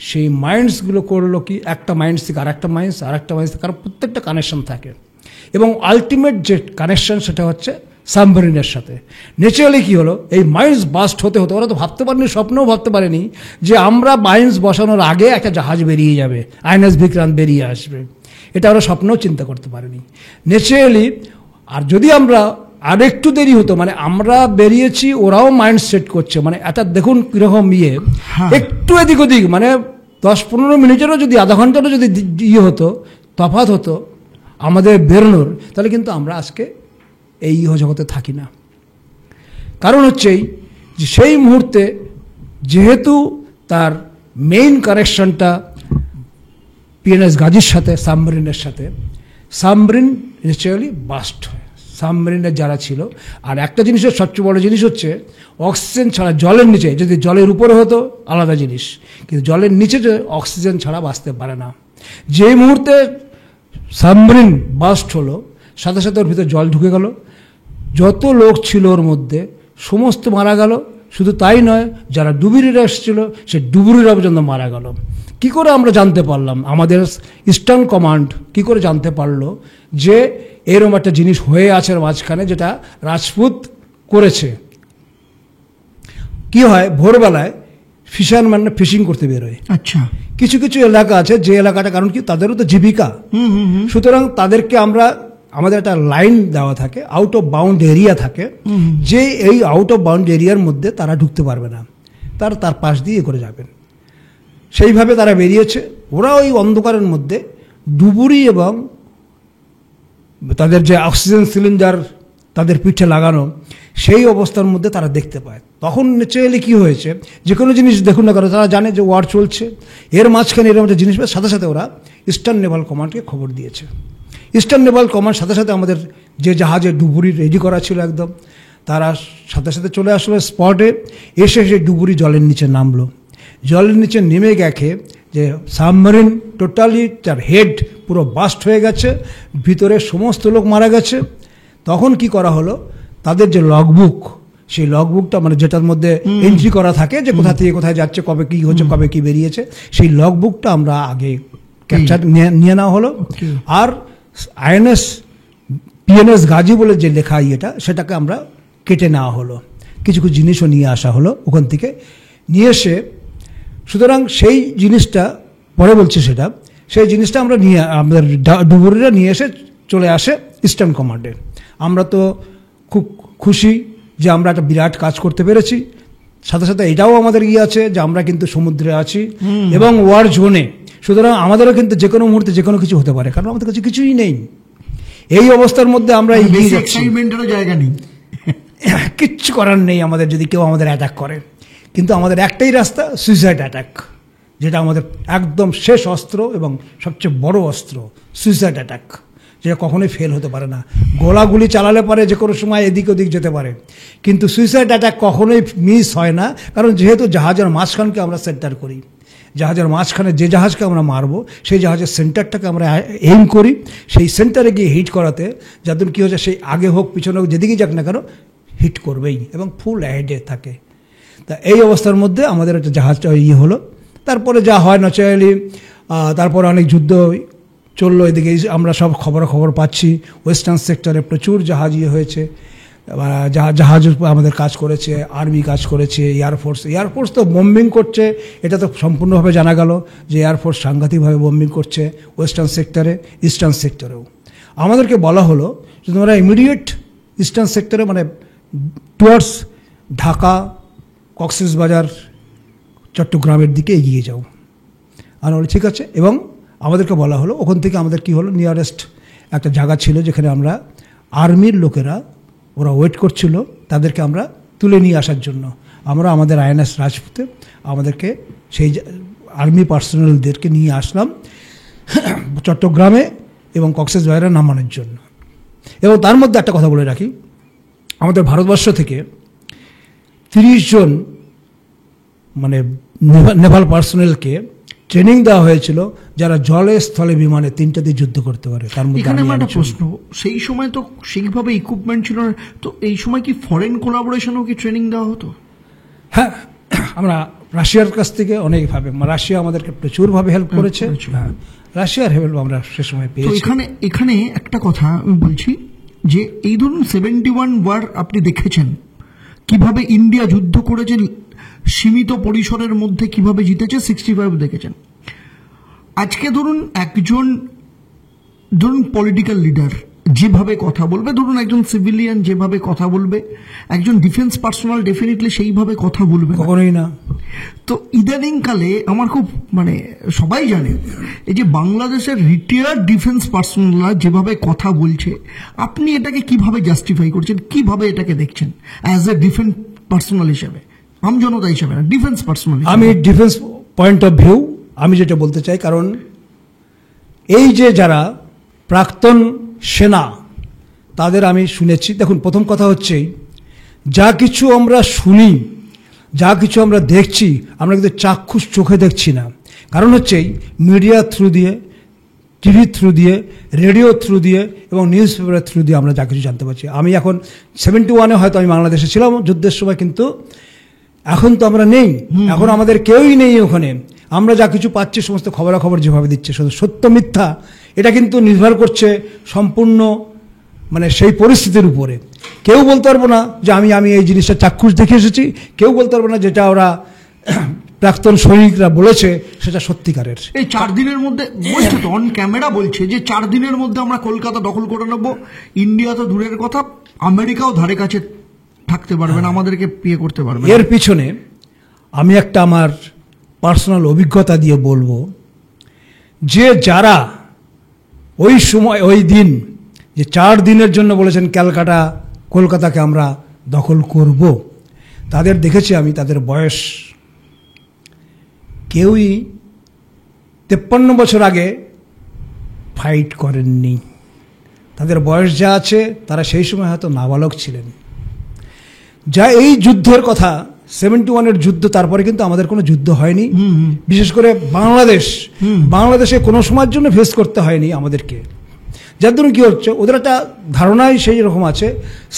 সেই মাইন্ডসগুলো করলো কি, একটা মাইন্ডস থেকে আরেকটা মাইন্ডস থেকে, কারণ প্রত্যেকটা কানেকশন থাকে, এবং আলটিমেট যে কানেকশন সেটা হচ্ছে সাবমেরিনের সাথে। ন্যাচারালি কি হলো, এই মাইন্ডস বাস্ট হতে হতে ওরা তো ভাবতে পারেনি, স্বপ্নেও ভাবতে পারেনি যে আমরা মাইন্ডস বসানোর আগে একটা জাহাজ বেরিয়ে যাবে, আইএনএস বিক্রান্ত বেরিয়ে আসবে, এটা ওরা স্বপ্নেও চিন্তা করতে পারেনি ন্যাচারালি। আর যদি আমরা আর একটু দেরি হতো, মানে আমরা বেরিয়েছি, ওরাও মাইন্ড সেট করছে, মানে এটা দেখুন কীরকম একটু এদিক ওদিক, মানে 10-15 মিনিটেরও যদি, আধা ঘন্টারও যদি হতো, তফাৎ হতো আমাদের বেরোনোর, তাহলে কিন্তু আমরা আজকে এই জগতে থাকি না। কারণ হচ্ছে যে সেই মুহূর্তে যেহেতু তার মেইন কানেকশনটা পিএনএস গাজীর সাথে, সাবমেরিনের সাথে, সাবমেরিন ন্যাচারালি বাস্ট হয়, সাবমেরিনের যারা ছিল। আর একটা জিনিসের সবচেয়ে বড় জিনিস হচ্ছে অক্সিজেন ছাড়া, জলের নিচে, যদি জলের উপরে হতো আলাদা জিনিস, কিন্তু জলের নিচে যে অক্সিজেন ছাড়া বাঁচতে পারে না। যে মুহূর্তে সাবমেরিন বাস্ট হলো, সাথে সাথে ওর ভিতরে জল ঢুকে গেল, যত লোক ছিল ওর মধ্যে সমস্ত মারা গেল। শুধু তাই নয়, যারা ডুবুরিরা এসেছিল সে ডুবুরিরা পর্যন্ত মারা গেল। কি করে আমরা জানতে পারলাম, আমাদের ইস্টার্ন কমান্ড কি করে জানতে পারলো যে এরকম একটা জিনিস হয়ে আছে মাঝখানে, যেটা রাজপুত করেছে? কি হয়, ভোরবেলায় ফিশারম্যানরা ফিশিং করতে বেরোয়। আচ্ছা, কিছু কিছু এলাকা আছে যে এলাকাটা, কারণ কি তাদেরও তো জীবিকা, সুতরাং তাদেরকে আমাদের একটা লাইন দেওয়া থাকে, আউট অফ বাউন্ড এরিয়া থাকে, যে এই আউট অফ বাউন্ড এরিয়ার মধ্যে তারা ঢুকতে পারবে না, তার পাশ দিয়ে করে যাবেন। সেইভাবে তারা বেরিয়েছে। ওরা ওই অন্ধকারের মধ্যে ডুবুরি এবং তাদের যে অক্সিজেন সিলিন্ডার তাদের পিঠে লাগানো, সেই অবস্থার মধ্যে তারা দেখতে পায়। তখন ন্যাচারালি কী হয়েছে, যে কোনো জিনিস দেখুন না কেন, তারা জানে যে ওয়ার চলছে, এর মাঝখানে এরকম একটা জিনিস সাথে সাথে ওরা ইস্টার্ন নেভাল কমান্ডকে খবর দিয়েছে। ইস্টার্ন নেভাল কমান্ড সাথে সাথে আমাদের যে জাহাজে ডুবুরি রেডি করা ছিল একদম, তারা সাথে সাথে চলে আসলো স্পটে, এসে সেই ডুবুরি জলের নিচে নামলো। জলের নিচে নেমে গেছে যে সাবমেরিন টোটালি তার হেড পুরো বাস্ট হয়ে গেছে, ভিতরে সমস্ত লোক মারা গেছে। তখন কি করা হলো, তাদের যে লগবুক, সেই লগবুকটা মানে যেটার মধ্যে এন্ট্রি করা থাকে যে কোথা থেকে কোথায় যাচ্ছে, কবে কি হচ্ছে, কবে কি বেরিয়েছে, সেই লগবুকটা আমরা আগে ক্যাপচার নিয়ে নেওয়া হলো। আর আইএনএস পিএনএস গাজী বলে যে লেখা ইয়েটা, সেটাকে আমরা কেটে নেওয়া হলো, কিছু কিছু জিনিসও নিয়ে আসা হলো ওখান থেকে নিয়ে এসে। সুতরাং সেই জিনিসটা পরে বলছি, সেই জিনিসটা আমরা নিয়ে আমাদের ডুবুরিরা নিয়ে এসে চলে আসে ইস্টার্ন কমান্ডে। আমরা তো খুব খুশি যে আমরা একটা বিরাট কাজ করতে পেরেছি। সাথে সাথে এটাও আমাদের আছে যে আমরা কিন্তু সমুদ্রে আছি এবং ওয়ার জোনে, সুতরাং আমাদেরও কিন্তু যে কোনো মুহূর্তে যে কোনো কিছু হতে পারে, কারণ আমাদের কাছে কিছুই নেই। এই অবস্থার মধ্যে আমরা এগিয়ে যাচ্ছি, জায়গা নেই, কিচ্ছু করার নেই আমাদের যদি কেউ আমাদের অ্যাটাক করে। কিন্তু আমাদের একটাই রাস্তা, সুইসাইড অ্যাটাক, যেটা আমাদের একদম শেষ অস্ত্র এবং সবচেয়ে বড় অস্ত্র, সুইসাইড অ্যাটাক, যেটা কখনোই ফেল হতে পারে না। গোলাগুলি চালালে পারে যে কোনো সময় এদিক ওদিক যেতে পারে, কিন্তু সুইসাইড অ্যাটাক কখনোই মিস হয় না, কারণ যেহেতু জাহাজের মাঝখানকে আমরা সেন্টার করি, জাহাজের মাঝখানে যে জাহাজকে আমরা মারবো সেই জাহাজের সেন্টারটাকে আমরা এইম করি, সেই সেন্টারে গিয়ে হিট করাতে যাদের কী হচ্ছে, সেই আগে হোক পিছনে হোক যেদিকেই যাক না কেন হিট করবেই এবং ফুল অ্যাহেডে থাকে। তা এই অবস্থার মধ্যে আমাদের একটা জাহাজটা হলো। তারপরে যা হয় ন্যাচারালি, তারপরে অনেক যুদ্ধ চললো, এদিকে আমরা সব খবর পাচ্ছি ওয়েস্টার্ন সেক্টরে প্রচুর জাহাজ হয়েছে, জাহাজ আমাদের কাজ করেছে, আর্মি কাজ করেছে, এয়ারফোর্স তো বোম্বিং করছে, এটা তো সম্পূর্ণভাবে জানা গেল যে এয়ারফোর্স সাংঘাতিকভাবে বোম্বিং করছে ওয়েস্টার্ন সেক্টরে, ইস্টার্ন সেক্টরেও। আমাদেরকে বলা হলো যে তোমরা ইমিডিয়েট ইস্টার্ন সেক্টরে মানে টুয়ার্ডস ঢাকা, কক্সবাজার, চট্টগ্রামের দিকে এগিয়ে যাও। আর বলে ঠিক আছে, এবং আমাদেরকে বলা হলো ওখান থেকে আমাদের কি হলো, নিয়ারেস্ট একটা জায়গা ছিল যেখানে আমরা আর্মির লোকেরা ওরা ওয়েট করছিল, তাদেরকে আমরা তুলে নিয়ে আসার জন্য। আমরা আমাদের আইএনএস রাজপুতে আমাদেরকে সেই আর্মি পার্সোনালদেরকে নিয়ে আসলাম চট্টগ্রামে এবং কক্সবাজারে নামানোর জন্য। এবং তার মধ্যে একটা কথা বলে রাখি, আমাদের ভারতবর্ষ থেকে 30 জন মানে নেভাল পার্সোনেলকে ট্রেনিং দেওয়া হয়েছিল, যারা জলে স্থলে বিমানে 3টা দিয়ে যুদ্ধ করতে পারে। তার মধ্যে এখানে আমার একটা প্রশ্ন, সেই সময় তো সেইভাবে ইকুইপমেন্ট ছিল না, তো এই সময় কি ফরেন কোলাবোরেশনও কি ট্রেনিং দেওয়া হতো? হ্যাঁ, আমরা রাশিয়ার কাছ থেকে অনেকভাবে, রাশিয়া আমাদেরকে প্রচুরভাবে হেল্প করেছে। হ্যাঁ, রাশিয়ার হেল্প আমরা সে সময় পেয়েছি। এখানে একটা কথা আমি বলছি যে এই ধরুন 71 ওয়ার আপনি দেখেছেন, কিভাবে ইন্ডিয়া যুদ্ধ করেছে, সীমিত পরিসরের মধ্যে কিভাবে জিতেছে, 65 দেখেছেন। আজকে ধরুন একজন পলিটিক্যাল লিডার যেভাবে কথা বলবে, ধরুন একজন সিভিলিয়ান যেভাবে কথা বলবে, একজন ডিফেন্স পার্সোনাল ডেফিনেটলি সেইভাবে কথা বলবে কখনোই না। তো ইদানিং কালে আমার খুব সবাই জানে এই যে বাংলাদেশের রিটায়ার্ড ডিফেন্স পার্সোনালরা যেভাবে কথা বলছে, আপনি এটাকে কিভাবে জাস্টিফাই করছেন, কিভাবে এটাকে দেখছেন অ্যাজ এ ডিফেন্স পার্সোনাল হিসেবে, আমজনতা হিসেবে না, ডিফেন্স পার্সোনাল? আমি ডিফেন্স পয়েন্ট অফ ভিউ আমি যেটা বলতে চাই, কারণ এই যে যারা প্রাক্তন সেনা তাদের আমি শুনেছি। দেখুন, প্রথম কথা হচ্ছে যা কিছু আমরা শুনি, যা কিছু আমরা দেখছি, আমরা কিন্তু চাক্ষুষ চোখে দেখছি না। কারণ হচ্ছে মিডিয়া থ্রু দিয়ে, টিভি থ্রু দিয়ে, রেডিও থ্রু দিয়ে এবং নিউজ পেপারের থ্রু দিয়ে আমরা যা কিছু জানতে পারছি। আমি এখন 71-এ হয়তো আমি বাংলাদেশে ছিলাম যুদ্ধের সময়, কিন্তু এখন তো আমরা নেই, এখন আমাদের কেউই নেই ওখানে। আমরা যা কিছু পাচ্ছি সমস্ত খবরাখবর যেভাবে দিচ্ছে, শুধু সত্য মিথ্যা এটা কিন্তু নির্ভর করছে সম্পূর্ণ সেই পরিস্থিতির উপরে। কেউ বলতে পারবো না যে আমি এই জিনিসটা চাক্ষুষ দেখে এসেছি, কেউ বলতে পারবো না যেটা ওরা প্রাক্তন সৈনিকরা বলেছে সেটা সত্যিকারের। এই 4 দিনের মধ্যে অন ক্যামেরা বলছে যে 4 দিনের মধ্যে আমরা কলকাতা দখল করে নেব। ইন্ডিয়া তো দূরের কথা, আমেরিকাও ধারে কাছে থাকতে পারবে না, আমাদেরকে করতে পারবে। এর পিছনে আমি একটা আমার পার্সোনাল অভিজ্ঞতা দিয়ে বলবো যে যারা ওই সময় ওই দিন যে 4 দিনের জন্য বলেছেন ক্যালকাটা কলকাতাকে আমরা দখল করব, তাদের দেখেছি আমি, তাদের বয়স কেউই 53 বছর আগে ফাইট করেননি। তাদের বয়স যা আছে তারা সেই সময় হয়তো নাবালক ছিলেন। যা এই যুদ্ধের কথা 71-এর যুদ্ধ, তারপরে কিন্তু আমাদের কোনো যুদ্ধ হয়নি। বিশেষ করে বাংলাদেশে কোনো সময়ের জন্য ফেস করতে হয়নি আমাদেরকে। যার জন্য কী হচ্ছে, ওদের একটা ধারণাই সেই রকম আছে।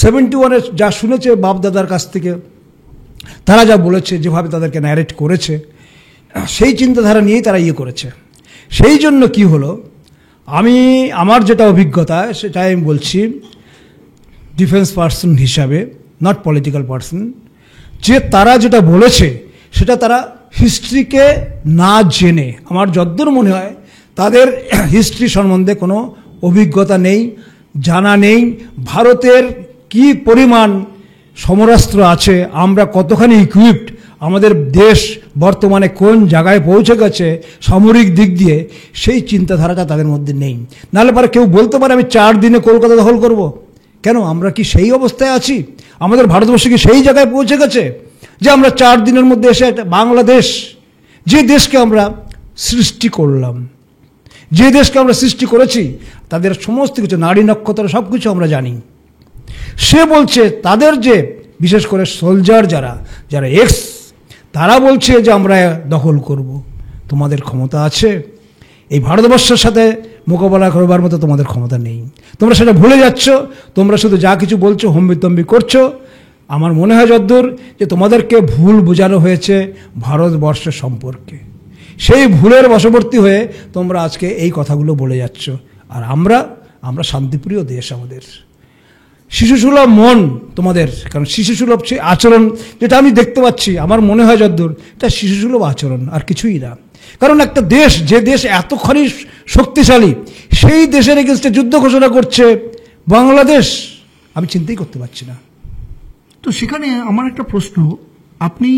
71-এ যা শুনেছে বাপ দাদার কাছ থেকে, তারা যা বলেছে, যেভাবে তাদেরকে ন্যারেট করেছে, সেই চিন্তাধারা নিয়েই তারা করেছে। সেই জন্য কি হলো, আমার যেটা অভিজ্ঞতা সেটা আমি বলছি ডিফেন্স পার্সন হিসাবে, নট পলিটিক্যাল পার্সন, যে তারা যেটা বলেছে সেটা তারা হিস্ট্রিকে না জেনে, আমার যদ্দূর মনে হয় তাদের হিস্ট্রি সম্বন্ধে কোনো অভিজ্ঞতা নেই, জানা নেই। ভারতের কি পরিমাণ সমরাস্ত্র আছে, আমরা কতখানি ইকুইপড, আমাদের দেশ বর্তমানে কোন জায়গায় পৌঁছে গেছে সামরিক দিক দিয়ে, সেই চিন্তাধারাটা তাদের মধ্যে নেই। নাহলে পরে কেউ বলতে পারে আমি 4 দিনে কলকাতা দখল করব। কেন, আমরা কি সেই অবস্থায় আছি? আমাদের ভারতবর্ষ কি সেই জায়গায় পৌঁছে গেছে যে আমরা 4 দিনের মধ্যে এসে বাংলাদেশ, যে দেশকে আমরা সৃষ্টি করলাম, যে দেশকে আমরা সৃষ্টি করেছি, তাদের সমস্ত কিছু, নারী নক্ষত্র সব কিছু আমরা জানি। সে বলছে তাদের যে বিশেষ করে সোলজার যারা তারা বলছে যে আমরা দখল করব। তোমাদের ক্ষমতা আছে? এই ভারতবর্ষের সাথে মোকাবেলা করবার মতো তোমাদের ক্ষমতা নেই। তোমরা সেটা ভুলে যাচ্ছ। তোমরা শুধু যা কিছু বলছো হম্বিতম্বি করছো। আমার মনে হয় যদ্দূর যে তোমাদেরকে ভুল বোঝানো হয়েছে ভারতবর্ষের সম্পর্কে, সেই ভুলের বশবর্তী হয়ে তোমরা আজকে এই কথাগুলো বলে যাচ্ছ। আর আমরা শান্তিপ্রিয় দেশ, আমাদের শিশুসুলভ মন তোমাদের, কারণ শিশুসুলভ সেই আচরণ যেটা আমি দেখতে পাচ্ছি, আমার মনে হয় যদ্দূর এটা শিশুসুলভ আচরণ, আর কিছুই না। কারণ একটা দেশ, যে দেশ এতখানি শক্তিশালী, সেই দেশের এগেনস্টে যুদ্ধ ঘোষণা করছে বাংলাদেশ, আমি চিন্তাই করতে পারছি না। তো সেখানে আমার একটা প্রশ্ন, আপনি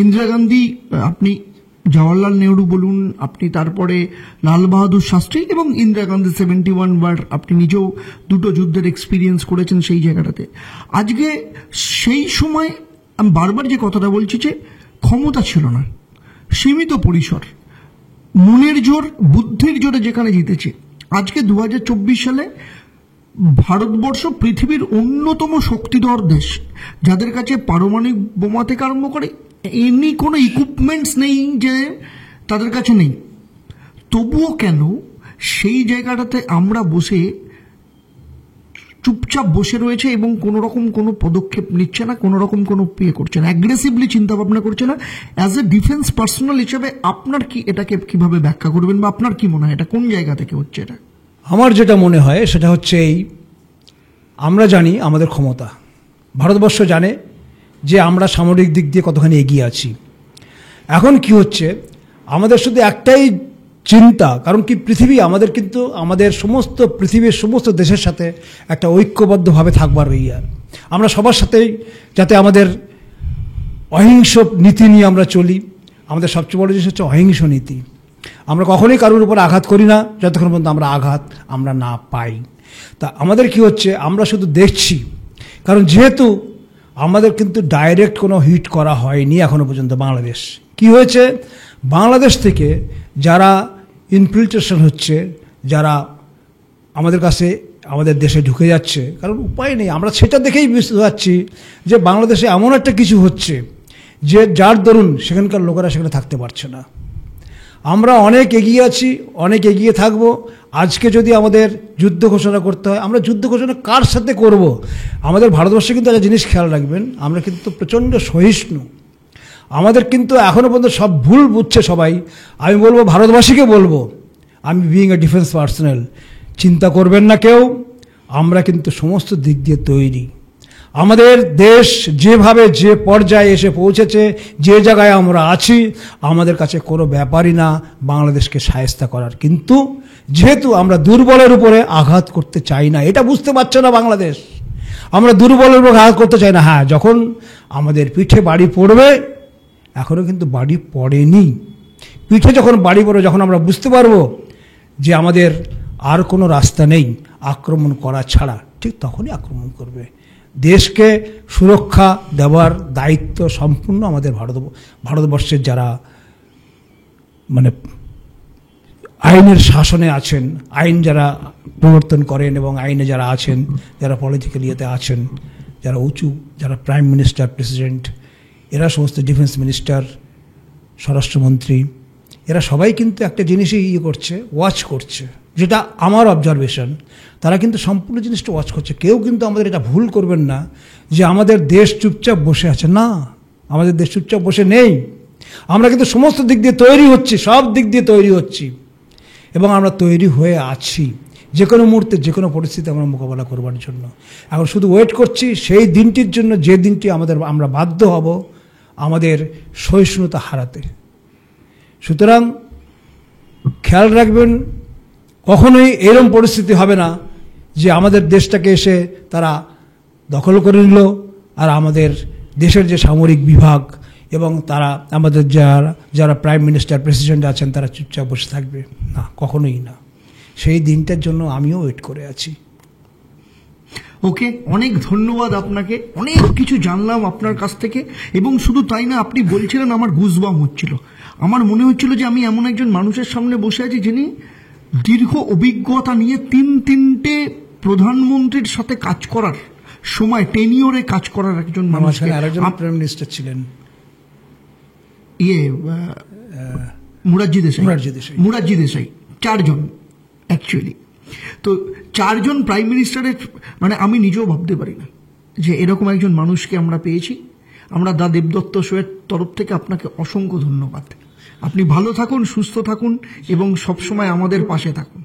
ইন্দিরা গান্ধী, আপনি জওয়াহরলাল নেহরু বলুন, আপনি তারপরে লাল বাহাদুর শাস্ত্রী এবং ইন্দিরা গান্ধী 71 বার, আপনি নিজেও 2টো যুদ্ধের এক্সপিরিয়েন্স করেছেন সেই জায়গাটাতে। আজকে সেই সময় আমি বারবার যে কথাটা বলছি যে ক্ষমতা ছিল না, সীমিত পরিসর, মনের জোর, বুদ্ধির জোরে যেখানে জিতেছে। আজকে 2024 সালে ভারতবর্ষ পৃথিবীর অন্যতম শক্তিধর দেশ, যাদের কাছে পারমাণবিক বোমা থেকে আরম্ভ করে এমনি কোনো ইকুইপমেন্টস নেই যে তাদের কাছে নেই। তবুও কেন সেই জায়গাটাতে আমরা বসে চুপচাপ বসে রয়েছে এবং কোনো রকম কোনো পদক্ষেপ নিচ্ছে না, কোনো রকম কোনো করছে না, অ্যাগ্রেসিভলি চিন্তা ভাবনা করছে না? অ্যাজ এ ডিফেন্স পার্সোনাল হিসেবে আপনার কি এটাকে কিভাবে ব্যাখ্যা করবেন, বা আপনার কি মনে হয় এটা কোন জায়গা থেকে হচ্ছে? এটা আমার যেটা মনে হয় সেটা হচ্ছে আমরা জানি আমাদের ক্ষমতা, ভারতবর্ষ জানে যে আমরা সামরিক দিক দিয়ে কতখানি এগিয়ে আছি। এখন কি হচ্ছে, আমাদের শুধু একটাই চিন্তা, কারণ কি পৃথিবী আমাদের, কিন্তু আমাদের সমস্ত পৃথিবীর সমস্ত দেশের সাথে একটা ঐক্যবদ্ধভাবে থাকবার রইয়ার, আমরা সবার সাথেই যাতে আমাদের অহিংস নীতি নিয়ে আমরা চলি। আমাদের সবচেয়ে বড় জিনিস হচ্ছে অহিংস নীতি। আমরা কখনোই কারোর উপর আঘাত করি না যতক্ষণ পর্যন্ত আমরা না পাই। তা আমাদের কি হচ্ছে, আমরা শুধু দেখছি, কারণ যেহেতু আমাদের কিন্তু ডাইরেক্ট কোনো হিট করা হয়নি এখনো পর্যন্ত। বাংলাদেশ কি হয়েছে, বাংলাদেশ থেকে যারা ইনফিল্ট্রেশন হচ্ছে, যারা আমাদের কাছে আমাদের দেশে ঢুকে যাচ্ছে, কারণ উপায় নেই, আমরা সেটা দেখেই বুঝতে পারছি যে বাংলাদেশে এমন একটা কিছু হচ্ছে যে যার দরুন সেখানকার লোকেরা সেখানে থাকতে পারছে না। আমরা অনেক এগিয়ে আছি, অনেক এগিয়ে থাকব। আজকে যদি আমাদের যুদ্ধ ঘোষণা করতে হয়, আমরা যুদ্ধ ঘোষণা কার সাথে করব? আমাদের ভারতবর্ষে কিন্তু একটা জিনিস খেয়াল রাখবেন, আমরা কিন্তু প্রচণ্ড সহিষ্ণু। আমাদের কিন্তু এখনও পর্যন্ত সব ভুল বুঝছে সবাই। আমি বলবো, ভারতবাসীকে বলবো, আমি বিইং এ ডিফেন্স পার্সোনাল, চিন্তা করবেন না কেউ, আমরা কিন্তু সমস্ত দিক দিয়ে তৈরি। আমাদের দেশ যেভাবে যে পর্যায়ে এসে পৌঁছেছে, যে জায়গায় আমরা আছি, আমাদের কাছে কোনো ব্যাপারই না বাংলাদেশকে শায়েস্তা করার। কিন্তু যেহেতু আমরা দুর্বলের উপরে আঘাত করতে চাই না, এটা বুঝতে পারছে না বাংলাদেশ। আমরা দুর্বলের উপর আঘাত করতে চাই না। হ্যাঁ, যখন আমাদের পিঠে বাড়ি পড়বে, এখনো কিন্তু বাড়ি পড়েনি। পিঠে যখন বাড়ি পড়ে, যখন আমরা বুঝতে পারবো যে আমাদের আর কোনো রাস্তা নেই আক্রমণ করা ছাড়া, ঠিক তখনই আক্রমণ করবে। দেশকে সুরক্ষা দেওয়ার দায়িত্ব সম্পূর্ণ আমাদের ভারতবর্ষের যারা মানে আইনের শাসনে আছেন, আইন যারা প্রবর্তন করেন এবং আইনে যারা আছেন, যারা পলিটিক্যাল ইয়েতে আছেন, যারা উঁচু, যারা প্রাইম মিনিস্টার, প্রেসিডেন্ট, এরা সমস্ত ডিফেন্স মিনিস্টার, স্বরাষ্ট্রমন্ত্রী, এরা সবাই কিন্তু একটা জিনিসই করছে, ওয়াচ করছে, যেটা আমার অবজারভেশন। তারা কিন্তু সম্পূর্ণ জিনিসটা ওয়াচ করছে। কেউ কিন্তু আমাদের এটা ভুল করবেন না যে আমাদের দেশ চুপচাপ বসে আছে। না, আমাদের দেশ চুপচাপ বসে নেই। আমরা কিন্তু সমস্ত দিক দিয়ে তৈরি হচ্ছি, সব দিক দিয়ে তৈরি হচ্ছি এবং আমরা তৈরি হয়ে আছি যে কোনো মুহূর্তে, যে কোনো পরিস্থিতি আমরা মোকাবেলা করবার জন্য। এখন শুধু ওয়েট করছি সেই দিনটির জন্য, যে দিনটি আমরা বাধ্য হব আমাদের সহিষ্ণুতা হারাতে। সুতরাং খেয়াল রাখবেন, কখনোই এরকম পরিস্থিতি হবে না যে আমাদের দেশটাকে এসে তারা দখল করে নিল আর আমাদের দেশের যে সামরিক বিভাগ এবং তারা আমাদের যারা প্রাইম মিনিস্টার, প্রেসিডেন্ট আছেন তারা চুপচাপ বসে থাকবে। না, কখনোই না। সেই দিনটার জন্য আমিও ওয়েট করে আছি। ওকে, অনেক ধন্যবাদ আপনাকে। অনেক কিছু জানলাম আপনার কাছ থেকে, এবং শুধু তাই না, আপনি বলছিলেন আমার গুজবাম হচ্ছিল। আমার মনে হচ্ছিল যে আমি এমন একজন মানুষের সামনে বসে আছি যিনি দীর্ঘ অভিজ্ঞতা নিয়ে তিনটে প্রধানমন্ত্রীর সাথে কাজ করার সময়, টেনিওরে কাজ করার একজন মানুষ। আরেকজন প্রাইম মিনিস্টার ছিলেন মুরারজি দেশাই। 4 জন অ্যাকচুয়ালি। তো 4 জন প্রাইম মিনিস্টারের, মানে আমি নিজেও ভাবতে পারি না যে এরকম একজন মানুষকে আমরা পেয়েছি। আমরা দা দেবদত্ত শোয়ের তরফ থেকে আপনাকে অসংখ্য ধন্যবাদ। আপনি ভালো থাকুন, সুস্থ থাকুন এবং সবসময় আমাদের পাশে থাকুন।